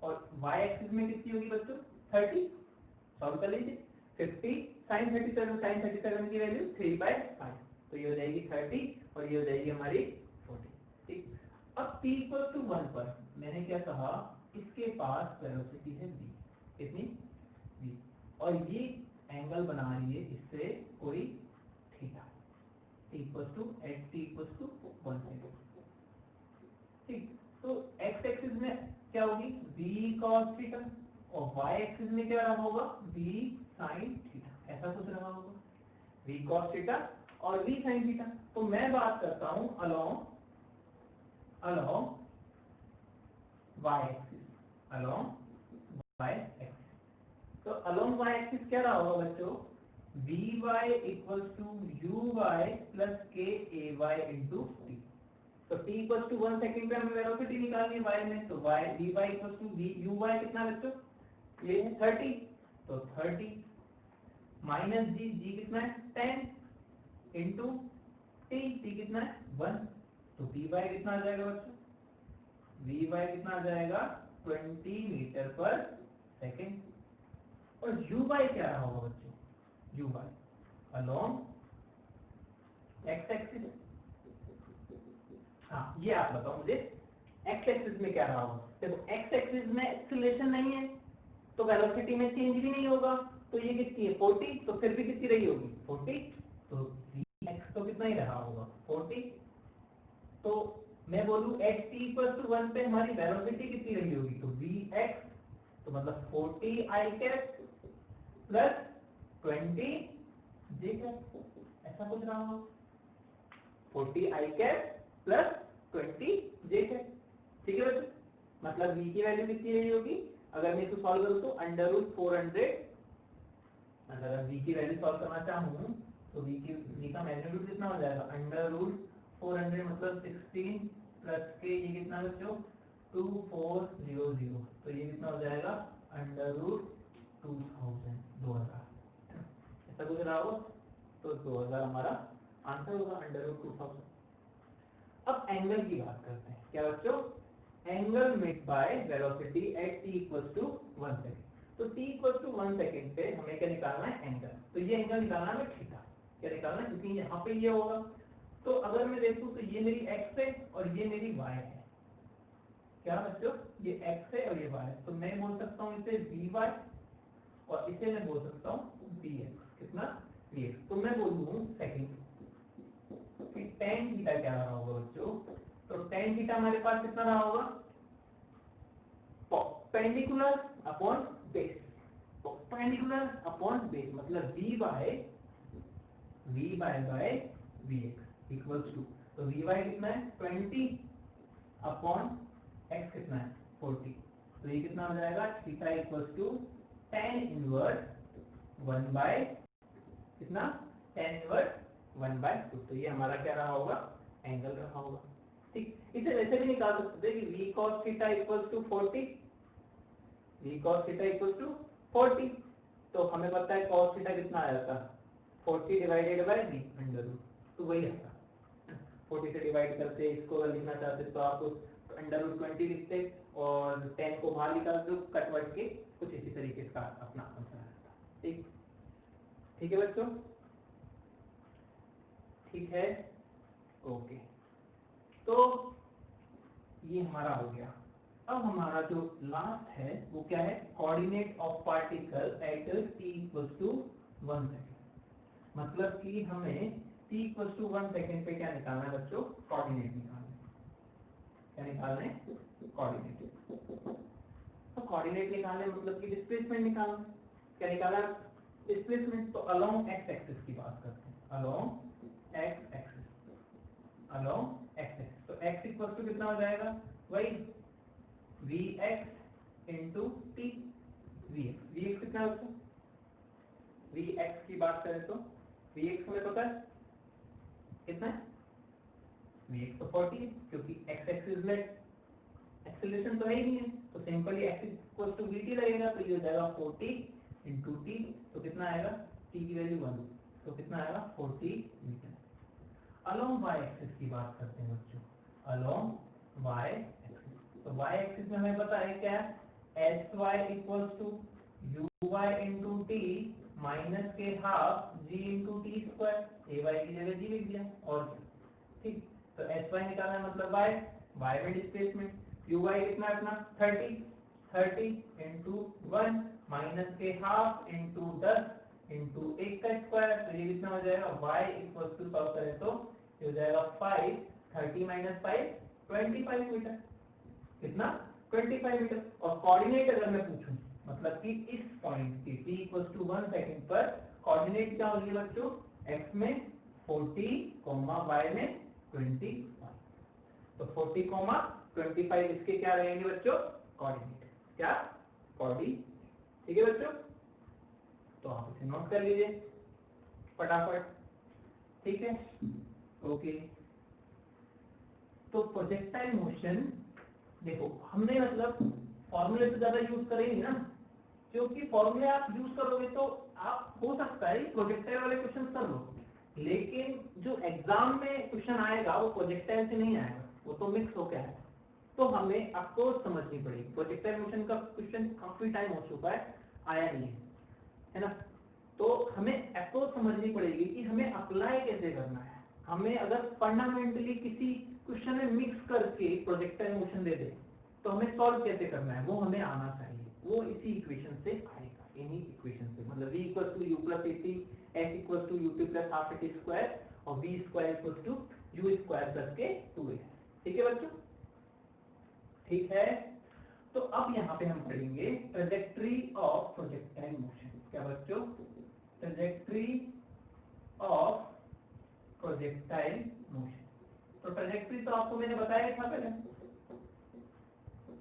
और वाई एक्सिस में कितनी होगी बच्चों 30, सॉल्व कर लीजिए। 50 sin 37 की वैल्यू 3/5, तो ये हो जाएगी 30 और ये हो जाएगी हमारी 40, ठीक। अब t इक्वल टू 1 पर मैंने क्या कहा, इसके पास वेलोसिटी है v, कितनी v, और ये एंगल बना रही है इससे कोई theta, t equal to 1 second, ठीक। तो x एक्सिस में क्या होगी v cos थीटा और y एक्सिस में क्या रहा होगा v sin थीटा, ऐसा कुछ रहा होगा v cos थीटा और v sin थीटा। तो मैं बात करता हूं along y axis, तो along y axis क्या रहा होगा बच्चों vy equals to uy plus k ay into t। तो t equals to 1 सेकंड पे हमें वेलोसिटी निकालनी है y में, तो y vy equals to uy कितना बच्चों ये है 30, तो 30 माइनस g कितना है 10 इंटू t कितना है 1, तो py कितना आ जाएगा बच्चों vy कितना आ जाएगा 20 मीटर पर सेकंड। और uy क्या रहा होगा बच्चों uy अलोंग x एक्सिस, हाँ ये आप बताओ मुझे x एक्सिस में क्या रहा होगा। देखो x एक्सिस में एक्सीलरेशन नहीं है तो वेलोसिटी में चेंज भी नहीं होगा, तो ये कितनी है 40, तो फिर भी कितनी रही होगी 40, तो vx तो कितना ही रहा होगा 40। तो मैं बोलूं at t equals to 1 पे हमारी वेलोसिटी कितनी रही होगी, तो vx, तो मतलब 40 i cap plus 20 j cap, ऐसा कुछ रहा होगा 40 i cap plus 20 j cap, ठीक है बच्चों। मतलब v की वैल्यू कितनी रही होगी, अगर मैं इसको सॉल्व करूं तो अंडर रूट 400, अगर v की वैल्यू सॉल्व करना चाहूं तो v का मैग्नीट्यूड कितना हो जाएगा अंडर रूट 400 मतलब 16 प्लस के ये कितना बच्चों 2400, तो ये कितना हो जाएगा अंडर रूट 2000, ऐसा कुछ रहा होगा, तो 2000 हमारा आंसर होगा अंडर रूट 2000। अब एंगल की बात करते हैं, क्या बच्चों angle made by velocity at t equals to 1 second. तो t इक्वल्स टू 1 सेकंड पे हमें क्या निकालना है एंगल, तो ये एंगल निकालना है थीटा, क्या निकालना है क्योंकि यहाँ पे ये होगा। तो अगर मैं देखूं तो ये मेरी x है और ये मेरी y है, क्या बच्चों ये x है और ये y है, तो मैं बोल सकता हूँ इसे vy और इसे मैं बोल सकता हूँ vx, कितना vx। तो मैं बोलूँ सेकंड कि tan थीटा क्या रहा होगा बच्चों, तो tan थीटा हमारे पास कितना रहा होगा perpendicular upon base, perpendicular upon base मतलब v by vx equals to, तो vy कितना है 20 अपॉन x कितना है 40, तो ये कितना हो जाएगा theta equals to tan inverse 1 by कितना tan इनवर्स 1/2, तो ये हमारा क्या रहा होगा एंगल रहा होगा, ठीक। इसे वैसे भी निकाल सकते हैं कि v cos theta equals to 40, v cos theta equals to 40, तो हमें पता है cos थीटा कितना आया था 40 divided by v under root, तो वही आता 40 से डिवाइड करते इसको अगर लिखना चाहते तो आप तो √20 लिखते और 10 को बाहर निकाल दो कटवर्ड के, कुछ इसी तरीके का अपना आंसर आता। ठीक, ठीक है बच्चों, ठीक है, ओके। तो ये हमारा हो गया। अब हमारा जो लास्ट है वो क्या है, coordinate of particle eight t=1 second. मतलब कि हमें t=1 सेकेंड पे क्या निकालना है बच्चों, कोऑर्डिनेट निकालना है। क्या निकालना है, कोऑर्डिनेट। तो कोऑर्डिनेट निकालने मतलब कि डिस्प्लेसमेंट निकालना है। क्या निकाला, डिस्प्लेसमेंट। तो अलोंग एक्स एक्सिस की बात करते हैं, along x axis, along x axis. तो x इक्वल टू कितना हो जाएगा, वही vx इंटू टी। vx कितना है, vx की बात करें तो vx हमें पता है कितना है, vx तो 40 है, क्योंकि x एक्सिस में एक्सेलरेशन तो है ही नहीं है, तो simply x equal to vt लगेगा। तो ये हो जाएगा 40 इंटू टी। तो कितना आएगा, t की वैल्यू 1, तो कितना आएगा 40 मीटर। अलोंग y एक्सिस की बात करते हैं बच्चों, अलोंग y एक्सिस। तो y एक्सिस में हमें पता है क्या है, sy equal to uy into t minus के half g into t square, ay की जगह g लिख दिया और ठीक। तो sy निकालना है मतलब y में डिस्प्लेसमेंट, uy कितना है अपना 30 इंटू 1 माइनस के हाफ इंटू 10 इंटू 1 का स्क्वायर। तो ये कितना हो जाएगा, y इक्वल टू सॉल्व करें तो ये हो जाएगा 5, 30 माइनस 5 25 मीटर। कितना, 25 मीटर। और कोऑर्डिनेट अगर मैं पूछूं, मतलब कि इस पॉइंट की t इक्वल टू 1 सेकेंड पर कोऑर्डिनेट क्या होगी बच्चों, x में 40, y में 25। तो 40, 25 इसके क्या रहेंगे बच्चों, कोऑर्डिनेट। क्या, कोऑर्डिनेट। ठीक है बच्चों, तो आप इसे नोट कर लीजिए फटाफट। ठीक है, ओके। तो प्रोजेक्टाइल मोशन, देखो हमने मतलब फॉर्मूले तो ज्यादा यूज करेंगे ना, क्योंकि फॉर्मूले आप यूज करोगे तो आप हो सकता है प्रोजेक्टाइल वाले क्वेश्चन कर लो, लेकिन जो एग्जाम में क्वेश्चन आएगा वो प्रोजेक्टाइल से नहीं आएगा, वो तो मिक्स होकर आएगा। तो हमें अप्रोच समझनी पड़ेगी। प्रोजेक्टाइल मोशन का क्वेश्चन काफी टाइम हो चुका है, आया नहीं है ना। तो हमें अप्रोच समझनी पड़ेगी कि हमें अप्लाई कैसे करना है। हमें अगर फंडामेंटली किसी क्वेश्चन में मिक्स करके प्रोजेक्टाइल मोशन दे दे तो हमें सॉल्व कैसे करना है वो हमें आना चाहिए। वो इसी इक्वेशन से आएगा, इन्हीं इक्वेशन से, मतलब v equal to u plus ac, s equal to ut plus half at square और v square equal to u square plus के 2a। ठीक है बच्चों, ठीक है। तो अब यहाँ पे हम पढ़ेंगे ट्रेजेक्ट्री ऑफ प्रोजेक्टाइल मोशन। क्या बच्चों, ट्रेजेक्ट्री ऑफ प्रोजेक्टाइल मोशन। तो ट्रेजेक्ट्री तो आपको मैंने बताया था पहले,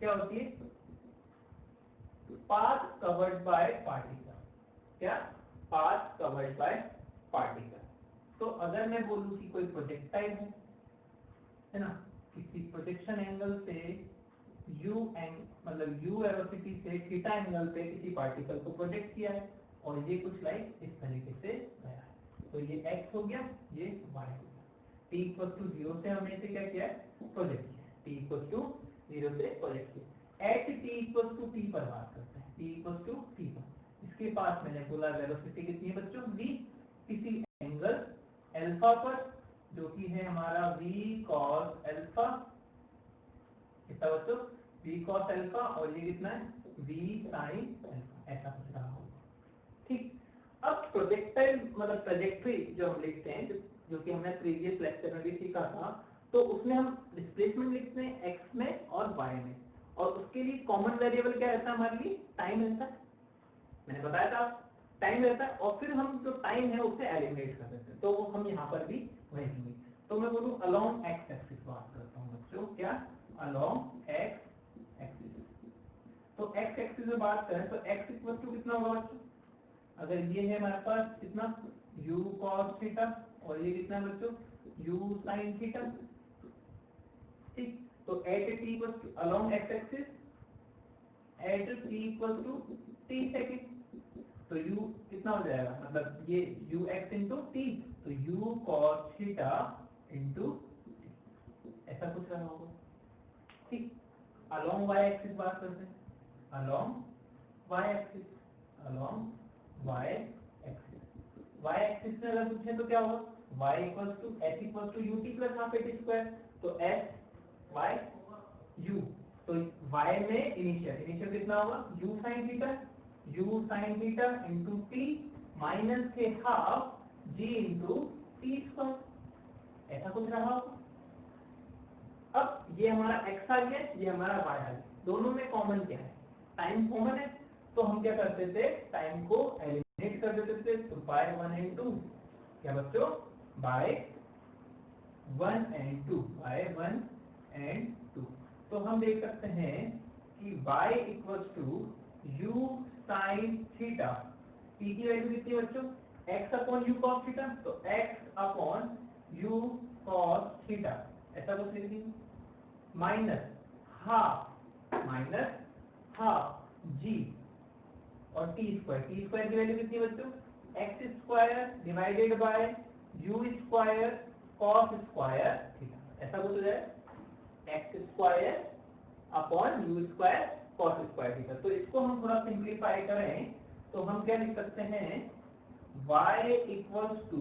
क्या होती है, पाथ कवर्ड बाय पार्टिकल। क्या, पाथ कवर्ड बाय पार्टिकल। तो अगर मैं बोलूं कि कोई प्रोजेक्टाइल है ना, किसी प्रोजेक्शन एंगल से u मतलब u वेलोसिटी से थीटा एंगल पे किसी पार्टिकल को प्रोजेक्ट किया है और ये कुछ लाइक इस तरीके से गया है। तो ये x हो गया, ये y हो गया। t इक्वल टू 0 से हमने इसे क्या किया, प्रोजेक्ट किया। t इक्वल टू 0 से प्रोजेक्ट किया। At t equal to t पर बात करते हैं, t इक्वल टू t पर। इसके पास मैंने बोला वेलोसिटी कितनी है बच्चों, v, किसी एंगल अल्फा पर, जो कि है हमारा v cos अल्फा। कितना बच्चों, v cos अल्फा, और ये कितना है v sin अल्फा, ऐसा कुछ रहा होगा। ठीक। अब प्रोजेक्टाइल मतलब ट्रैजेक्टरी जो हम लिखते हैं, जो कि हमने प्रीवियस लेक्चर में भी सीखा था, तो उसमें हम डिस्प्लेसमेंट लिखते हैं x में और y में, और उसके लिए कॉमन वेरिएबल क्या रहता है हमारे लिए, टाइम रहता है। मैंने बताया था टाइम रहता है, और फिर हम जो टाइम है उसे एलिमिनेट कर देते हैं। तो वो हम यहाँ पर भी वही लेंगे। तो मैं बोलूँ अलोंग एक्स एक्सिस बात करता हूँ बच्चों, क्या, अलोंग एक्स एक्सिस। तो एक्स एक्सिस में बात करें तो x इक्वल टू कितना होगा बच्चों, अगर ये है हमारे पास कितना u cos थीटा, और ये कितना है बच्चों u sin थीटा। ठीक। तो at t equal to along x axis at t equal to t second, तो u कितना हो जाएगा, मतलब ये ux इंटू t, तो u cos थीटा इंटू, ऐसा कुछ रहा होगा। ठीक, अलोंग वाई एक्सिस बात करते हैं, along y axis, along y axis. Y axis में अगर पूछे तो क्या होगा, y equals to s equals to u t plus half a t square, तो एस वाई यू, तो y में इनिशियल कितना होगा, u sine theta into t minus के half g into t square, ऐसा कुछ रहा। अब ये हमारा x आ गया, ये हमारा y आ गया, दोनों में कॉमन क्या है, टाइम कॉमन है, तो हम क्या करते थे, टाइम को एलिमिनेट कर देते थे, तो बाय 1 एंड 2, क्या बच्चों, बाय 1 एंड 2, बाय 1 एंड 2, तो हम देख सकते हैं कि y equals to u sine theta, t की वैल्यू कितनी है बच्चों, x upon u cos theta, तो x upon u cos theta, ऐसा कुछ लिख दीजिए, माइनस हाफ g और टी स्क्वायर की वैल्यू कितनी है बच्चों, X square divided by U square cos square theta, ऐसा कुछ हो जाए, X square upon U square cos square theta. तो इसको हम थोड़ा सिंप्लीफाई करें तो हम क्या लिख सकते हैं, y इक्वल्स टू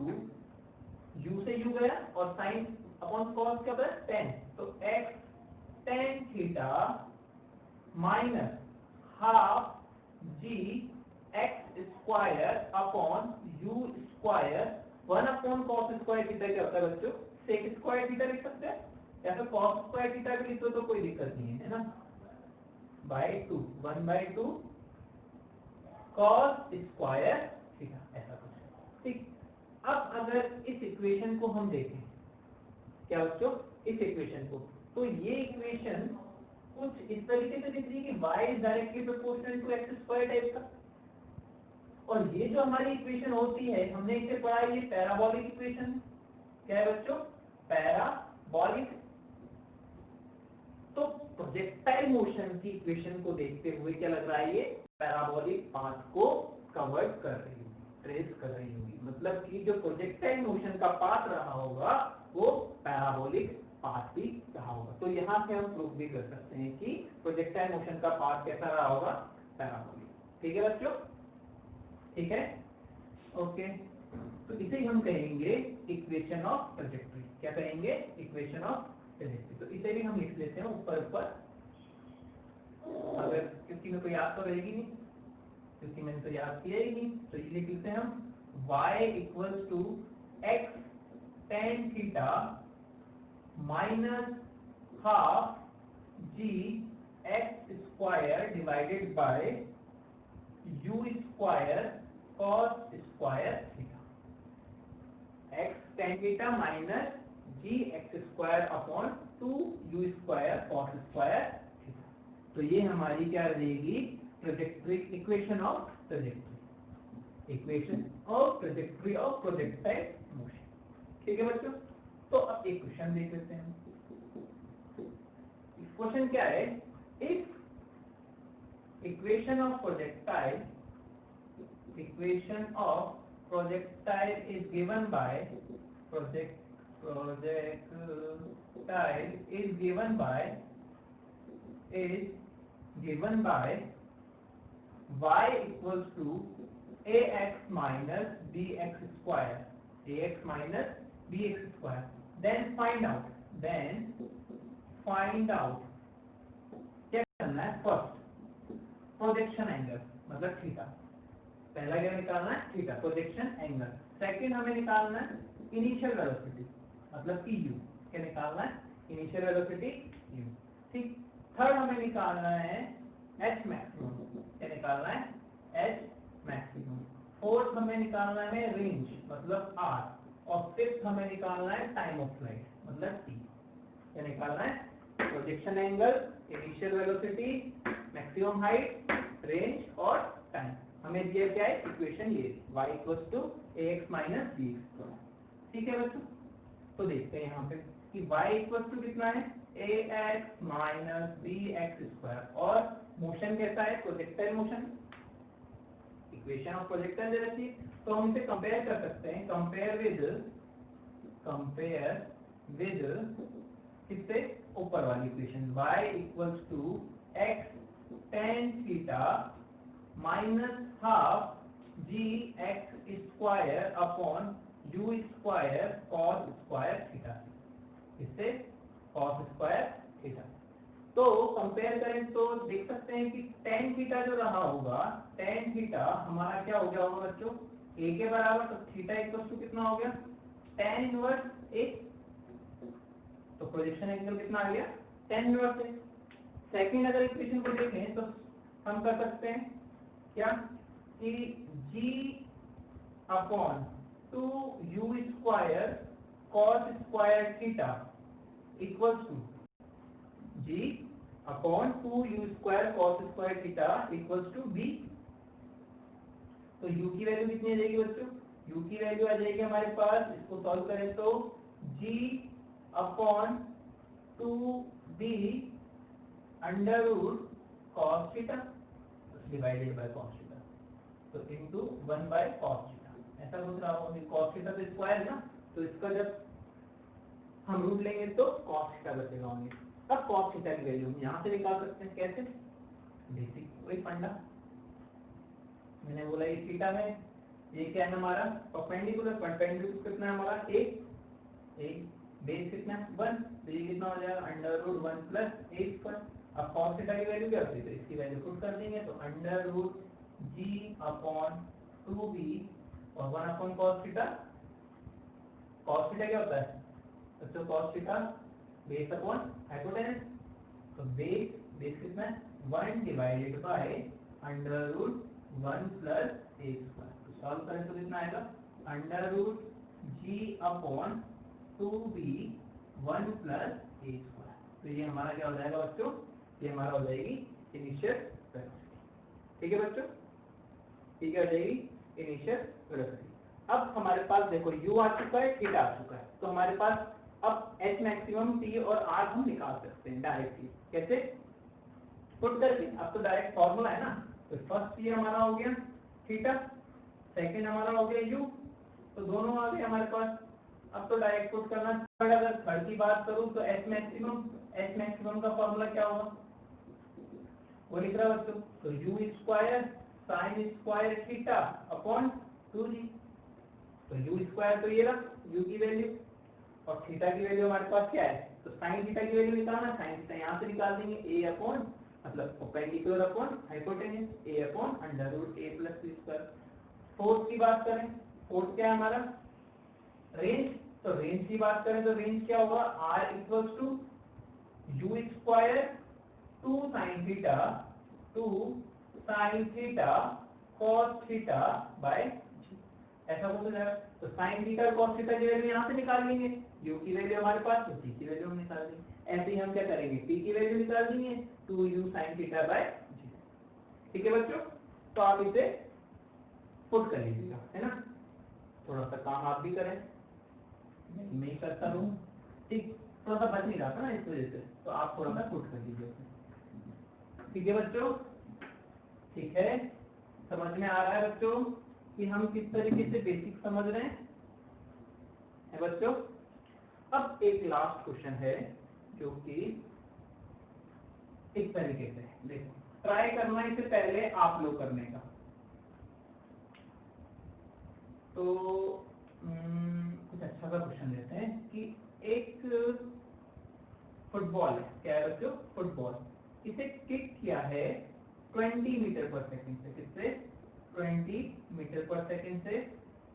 u से u गया और साइन अपॉन कॉस क्या होता है टेन, तो x tan theta minus half G x square upon U square, 1 upon cos square theta क्या होता है बच्चों, सेक स्क्वायर थीटा लिख सकते हैं, या फिर कॉस स्क्वायर थीटा भी लिख दो तो कोई दिक्कत नहीं है ना, बाय 2, 1/2 कॉस स्क्वायर थीटा, ऐसा कुछ, ठीक। अब अगर इस इक्वेशन को हम देखें, क्या बच्चों, इस इक्वेशन को, तो ये इक्वेशन कुछ इस तरीके से दिख रही है कि y is directly proportional to X square type का, और ये जो हमारी इक्वेशन होती है, हमने इसे पढ़ा है, ये पैराबोलिक इक्वेशन, क्या है बच्चों, पैराबोलिक। तो प्रोजेक्टाइल मोशन की इक्वेशन को देखते हुए क्या लग रहा है, ये पैराबोलिक पाथ को कवर कर रही होगी, ट्रेस कर रही होगी, मतलब कि जो प्रोजेक्टाइल मोशन का पाथ रहा होगा वो पैराबोलिक पाथ भी रहा होगा। तो यहाँ से हम प्रूव भी कर सकते हैं कि प्रोजेक्टाइल मोशन का पाथ कैसा रहा होगा, पैराबोलिक। ठीक है बच्चों, ठीक है, ओके। तो इसे हम कहेंगे इक्वेशन ऑफ ट्रैजेक्टरी, क्या कहेंगे, इक्वेशन ऑफ ट्रैजेक्टरी। तो इसे भी हम लिख लेते हैं ऊपर, अगर किसी में कोई याद तो रहेगी नहीं, क्योंकि मैंने तो याद किया ही नहीं, तो ये लिख लेते हैं हम, y equals to x tan theta minus half G x square divided by U square cos square theta, x tan theta minus ji x square upon 2 U square cos square theta. तो ये हमारी क्या रहेगी, trajectory, equation of trajectory, equation of trajectory of projectile motion. ठीक है बच्चों, तो अब एक क्वेश्चन देख लेते हैं। क्वेश्चन क्या है, if equation of projectile is given by projectile is given by y equals to ax minus bx square, then find out क्या करना है, फर्स्ट प्रोजेक्शन एंगल मतलब थीटा, पहला क्या निकालना है, थीटा प्रोजेक्शन एंगल। सेकंड हमें निकालना है इनिशियल वेलोसिटी मतलब कि u, क्या निकालना है, इनिशियल वेलोसिटी u, ठीक। थर्ड हमें निकालना है h मैक्सिमम, क्या निकालना है, h मैक्सिमम। फोर्थ हमें निकालना है रेंज मतलब r, और फिफ्थ हमें निकालना है टाइम ऑफ फ्लाइट मतलब t, क्या निकालना है, projection angle, initial velocity, maximum height, range और टाइम। हमें दिया क्या है, इक्वेशन ये y equals to ax minus bx। ठीक है बच्चों, तो देखते हैं यहाँ पे कि y इक्वल्स टू कितना है, ax माइनस bx स्क्वायर, और मोशन कैसा है, projectile motion, equation of projectile दे रखी है, तो हम इसे कंपेयर कर सकते हैं, कंपेयर विद किससे, ऊपर वाली equation y equals to x tan theta minus half G x square upon U square cos square theta, इससे कॉस स्क्वायर थीटा। तो कंपेयर करें तो देख सकते हैं कि tan थीटा जो रहा होगा, tan थीटा हमारा क्या हो गया होगा बच्चों, a के बराबर, तो थीटा इक्वल टू कितना हो गया, tan इनवर्स a, तो प्रोजेक्शन एंगल कितना आ गया, tan इनवर्स a। सेकंड अगर इक्वेशन को देखें तो हम कर सकते हैं क्या कि g upon 2u square cos square theta equals to g upon 2u square cos square theta equals to b। तो u की वैल्यू कितनी आ जाएगी बच्चों, u की वैल्यू आ जाएगी हमारे पास, इसको सॉल्व करें तो g upon 2b under root cos theta divided by cos theta, तो इनटू 1 बाय कॉस थीटा, ऐसा कुछ रहा होगा। कॉस थीटा तो स्क्वायर है ना, तो इसका जब हम रूट लेंगे तो कॉस थीटा बचेगा होंगे। अब कॉस थीटा की वैल्यू हम यहाँ से निकाल सकते हैं, कैसे, बेसिक वही फंडा मैंने बोला, ये थीटा में ये क्या है हमारा परपेंडिकुलर, परपेंडिकुलर कितना है हमारा एक बेस कितना 1, तो ये कितना हो जाएगा under root 1 plus a square. अब कॉस थीटा की वैल्यू क्या होती है, तो इसकी वैल्यू पुट कर देंगे, तो under root g upon 2b और 1 upon cos theta. Cos theta क्या होता है बच्चों, cos theta base upon hypotenuse, तो बेस कितना है 1 divided by under root 1 plus a square. तो सॉल्व करें तो कितना आएगा, under root g upon 2b 1 plus a square. तो ये हमारा क्या हो जाएगा बच्चों, ये हमारा हो जाएगी इनिशियल वेलोसिटी। ठीक है बच्चों, ठीक है, हो जाएगी इनिशियल वेलोसिटी। अब हमारे पास देखो u आ चुका है, थीटा आ चुका है, तो हमारे पास अब h मैक्सिमम t और r हम निकाल सकते हैं डायरेक्टली, कैसे, पुट करके। अब तो डायरेक्ट फॉर्मूला है ना, तो फर्स्ट ये हमारा हो गया थीटा, सेकंड हमारा हो गया u, तो दोनों आ गए हमारे पास। अब तो डायरेक्ट पुट करना। थर्ड, अगर थर्ड की बात करूं तो h मैक्सिमम का फॉर्मूला क्या होगा, वो लिख रहा बच्चों, तो u square sine square theta upon 2g। तो u स्क्वायर तो ये रहा u की वैल्यू, और थीटा की वैल्यू हमारे पास क्या है, तो साइन थीटा की वैल्यू निकालना, साइन थीटा यहाँ से निकाल देंगे, a अपॉन मतलब perpendicular upon hypotenuse, a upon under root a plus b square. Fourth की बात करें, फोर्थ क्या है हमारा, रेंज, तो रेंज की बात करें तो रेंज क्या होगा, r equals to u square 2 sin theta 2 sin theta cos theta by g, ऐसा बोल जाएगा। तो sin थीटा और cos थीटा की वैल्यू यहाँ से निकाल लेंगे, u की वैल्यू हमारे पास, तो t की वैल्यू हम निकाल देंगे। ऐसे ही हम क्या करेंगे, t की वैल्यू निकाल देंगे 2u sin theta by g। ठीक है बच्चों, तो आप इसे पुट कर लीजिएगा, है ना, थोड़ा सा काम आप भी करें, मैं ही करता रहूं, ठीक, थोड़ा सा बच नहीं रहा था ना इस वजह से, तो आप थोड़ा सा पुट कर लीजिए। ठीक है बच्चों, ठीक है, समझ में आ रहा है बच्चों कि हम किस तरीके से बेसिक समझ रहे हैं, है बच्चों। अब एक लास्ट क्वेश्चन है जो कि इस तरीके से, देखो ट्राई करना इससे पहले आप लोग करने का, तो कुछ अच्छा सा क्वेश्चन लेते हैं कि एक फुटबॉल है, क्या है बच्चों, फुटबॉल, इसे किक किया है 20 मीटर पर सेकंड से, किससे 20 मीटर पर सेकंड से,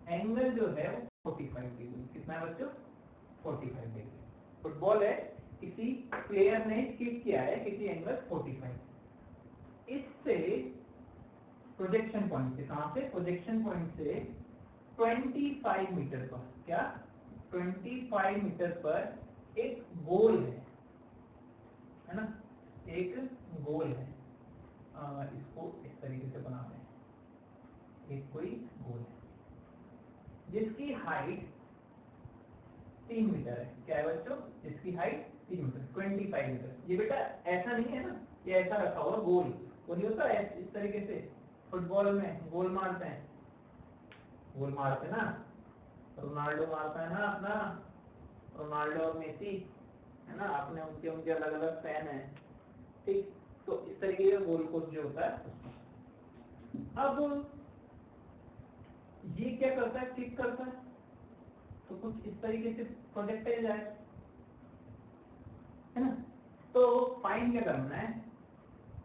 एंगल जो है वो 45 डिग्री, कितना है बच्चों 45 डिग्री। फुटबॉल है, किसी प्लेयर ने किक किया है किसी एंगल 45, इससे प्रोजेक्शन पॉइंट से, कहां से, प्रोजेक्शन पॉइंट से 25 मीटर पर, क्या 25 मीटर पर एक गोल है ना, एक गोल है, इसको इस तरीके से बना रहे हैं, एक कोई गोल है जिसकी हाइट 3 मीटर है, क्या है बच्चों, जिसकी हाइट 3 मीटर 25 मीटर। ये बेटा ऐसा नहीं है ना, ये ऐसा रखा हुआ गोल, वो नहीं होता है इस तरीके से, फुटबॉल में गोल मारते हैं, गोल मारते ना, रोनाल्डो मारता है ना अपना, रोनाल्डो और मेसी, है ना, आपने उनके उनके अलग अलग फैन है, ठीक। तो इस तरीके का गोल कोच जो होता है। अब ये क्या करता है, क्लिक करता है तो कुछ इस तरीके से प्रोजेक्टाइल जाए, है ना। तो फाइंड क्या करना है,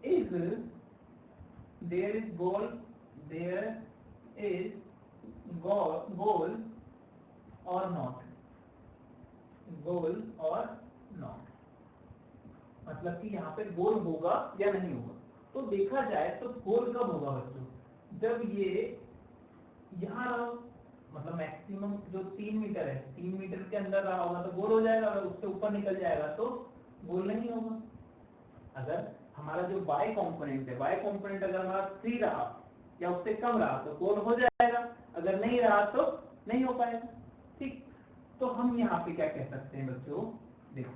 is there is goal, there is goal और नॉट, गोल और नॉट, मतलब कि यहाँ पे गोल होगा या नहीं होगा। तो देखा जाए तो गोल कब होगा बच्चों, जब ये यहाँ रहा, मतलब मैक्सिमम जो 3 मीटर है, 3 मीटर के अंदर रहा होगा तो गोल हो जाएगा, अगर उससे ऊपर निकल जाएगा तो गोल नहीं होगा। अगर हमारा जो y कंपोनेंट है, y कंपोनेंट अगर हमारा 3 रहा या उससे कम रहा तो गोल हो जाएगा, अगर नहीं रहा तो नहीं हो पाएगा, ठीक। तो हम यहाँ पे क्या कह सकते हैं बच्चों, देखो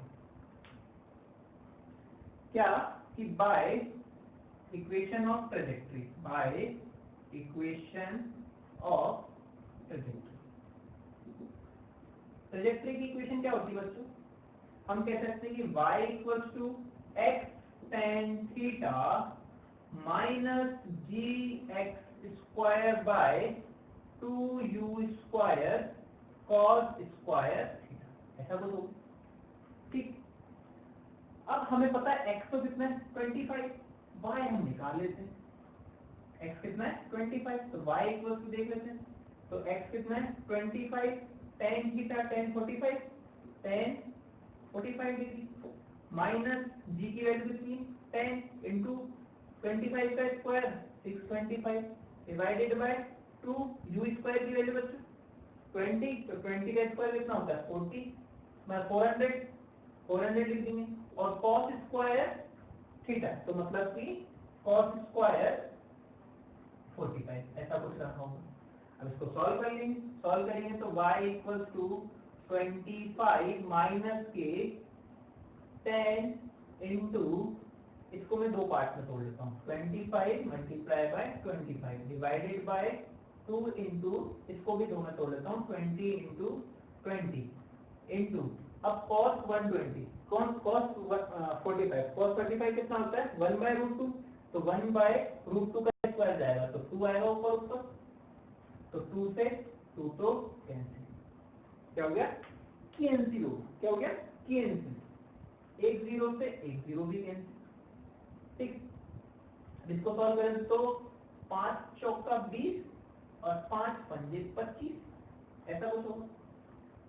क्या कि by equation of trajectory, by equation of trajectory, trajectory की इक्वेशन क्या होती है बच्चों, हम कह सकते हैं कि y equals to x tan theta minus ji x square by 2u square cos square theta, ऐसा कुछ होगा, ठीक। अब हमें पता है x तो कितना है 25, y हम निकाल लेते हैं, x कितना है 25, तो y इक्वल टू देख लेते हैं, तो x कितना है 25 tan theta tan 45, tan 45 degree minus g की वैल्यू कितनी 10 इंटू 25 का square 625 divided by 2 u square की वैल्यू बच्चों 20, तो 20 का स्क्वायर कितना होता है 40, मैं 400 लिख देंगे, और cos स्क्वायर थीटा, तो मतलब कि cos स्क्वायर 45, ऐसा कुछ रखा होगा। अब इसको सॉल्व करेंगे तो y इक्वल टू 25 माइनस के 10 इंटू, इसको मैं दो पार्ट में तोड़ लेता हूँ, 25 multiply by 25 divided by 2 into, इसको भी दो में तोड़ लेता हूँ 20 इंटू 20 इंटू, अब cos 120, cos 45, cos 45 कितना होता है 1 बाय रूट 2, तो 1 बाय रूट 2 का स्क्वायर जाएगा तो 2 आएगा ऊपर, तो 2 से 2 तो कैंसिल, क्या हो गया कैंसिल हो, क्या हो गया कैंसिल, एक जीरो से एक जीरो भी कैंसिल, ठीक। इसको सॉल्व करें तो 5 चौका 20 और 5 पंजे 25, ऐसा कुछ होगा,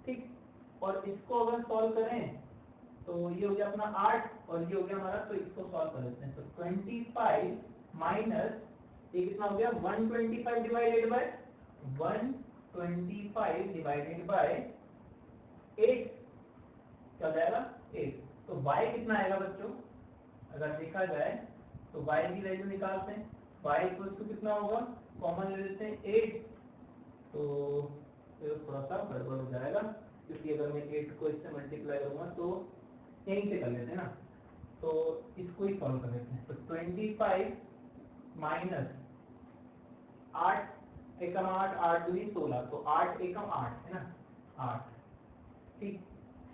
ठीक। और इसको अगर सॉल्व करें तो ये हो गया अपना 8 और ये हो गया हमारा, तो इसको सॉल्व कर लेते हैं, तो 25 माइनस ये कितना हो गया 125 डिवाइडेड बाय 125 डिवाइडेड बाय 8, क्या जाएगा 8, तो y कितना आएगा बच्चों, अगर देखा जाए तो y की वैल्यू निकालते हैं, y इक्वल टू कितना होगा, कॉमन ले लेते हैं 8, तो थोड़ा सा गड़बड़ हो जाएगा, क्योंकि अगर मैं 8 को इससे मल्टीप्लाई करूंगा तो यहीं से कर लेते हैं ना, तो इसको ही सॉल्व कर लेते हैं, तो 25 माइनस 8 एकम 8, 8 दूनी 16, तो 8 एकम 8 है ना 8, ठीक।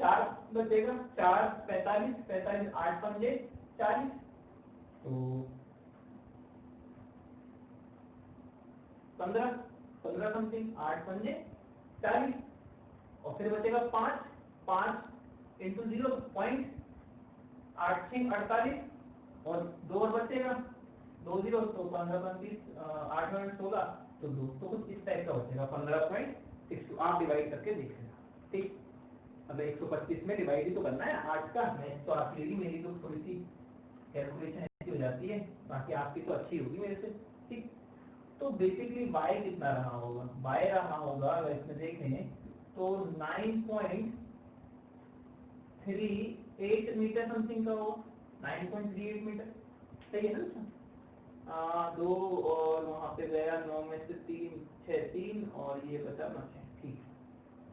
4 बचेगा 4 45, 45 8 पंजे 40, तो 15 समथिंग 8 पंजे 40, और फिर बचेगा 5 इंटू 0.8 48, और 2 और बचेगा 2 जीरो, तो 15 35 8 में 16, तो 2 तो कुछ इस टाइप का बचेगा 15.62, आप डिवाइड करके देख लेना, ठीक। अब 125 में डिवाइड ही तो करना है 8 का, मैं तो आप ले ली, मेरी तो थोड़ी सी कैलकुलेशन ऐसी हो जाती है, बाकी आपकी तो अच्छी होगी मेरे से, ठीक। तो बेसिकली y कितना रहा होगा, y रहा होगा अगर इसमें देखें तो 9.38 मीटर समथिंग का होगा, 9.38 मीटर, सही है ना। 2 और वहां पे गया 9 में से 3 6 3 और ये बचा 9 6, ठीक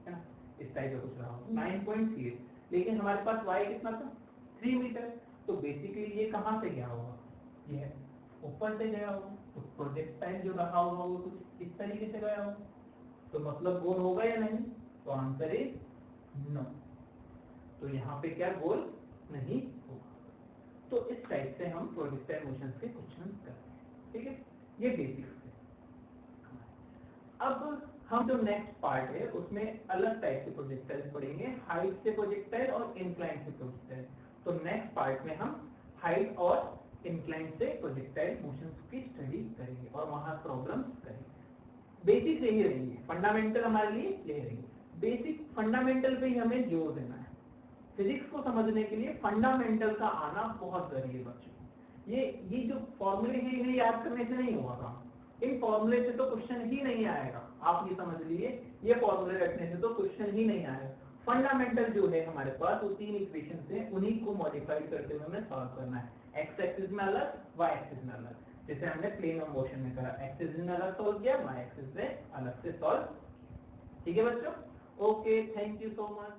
है ना, इस टाइप का कुछ रहा होगा 9.38, लेकिन हमारे पास y कितना था 3 मीटर, तो बेसिकली ये कहाँ से गया होगा, ये ऊपर से गया होगा, तो प्रोजेक्टाइल जो रहा होगा वो कुछ इस तरीके से गया होगा, तो मतलब गोल होगा या नहीं, तो आंसर इज नो। तो यहाँ पे क्या गोल नहीं होगा। तो इस टाइप से हम प्रोजेक्टाइल मोशन के क्वेश्चन करते हैं, ठीक है, ये बेसिक्स है। अब हम जो नेक्स्ट पार्ट है उसमें अलग टाइप के प्रोजेक्टाइल पढ़ेंगे, हाइट से प्रोजेक्टाइल और इंक्लाइन से प्रोजेक्टाइल। तो नेक्स्ट पार्ट में हम हाइट और इंक्लाइन से प्रोजेक्टाइल मोशन की स्टडी करेंगे और वहां प्रॉब्लम करेंगे। बेसिक यही रहेंगे, फंडामेंटल हमारे लिए यही रहेंगे। बेसिक फंडामेंटल पे ही हमें जोर देना है। फिजिक्स को समझने के लिए फंडामेंटल का आना बहुत जरूरी है बच्चों। ये जो फॉर्मूले हैं इन्हें याद करने से नहीं होगा, इन फॉर्मूले से तो क्वेश्चन ही नहीं आएगा। आप ये समझ लीजिए, ये फॉर्मूले रखने से तो क्वेश्चन ही नहीं आएगा। फंडामेंटल जो है हमारे पास वो 3 इक्वेशन है, उन्हीं को मॉडिफाई करते हुए हमें सॉल्व करना है। एक्स एक्सिस में अलग, वाई एक्सिस में अलग, जैसे हमने प्लेन ऑफ मोशन में करा, एक्सिस में अलग सॉल्व किया, वाई एक्सिस में अलग से सॉल्व किया। ठीक है बच्चों, okay, thank you so much.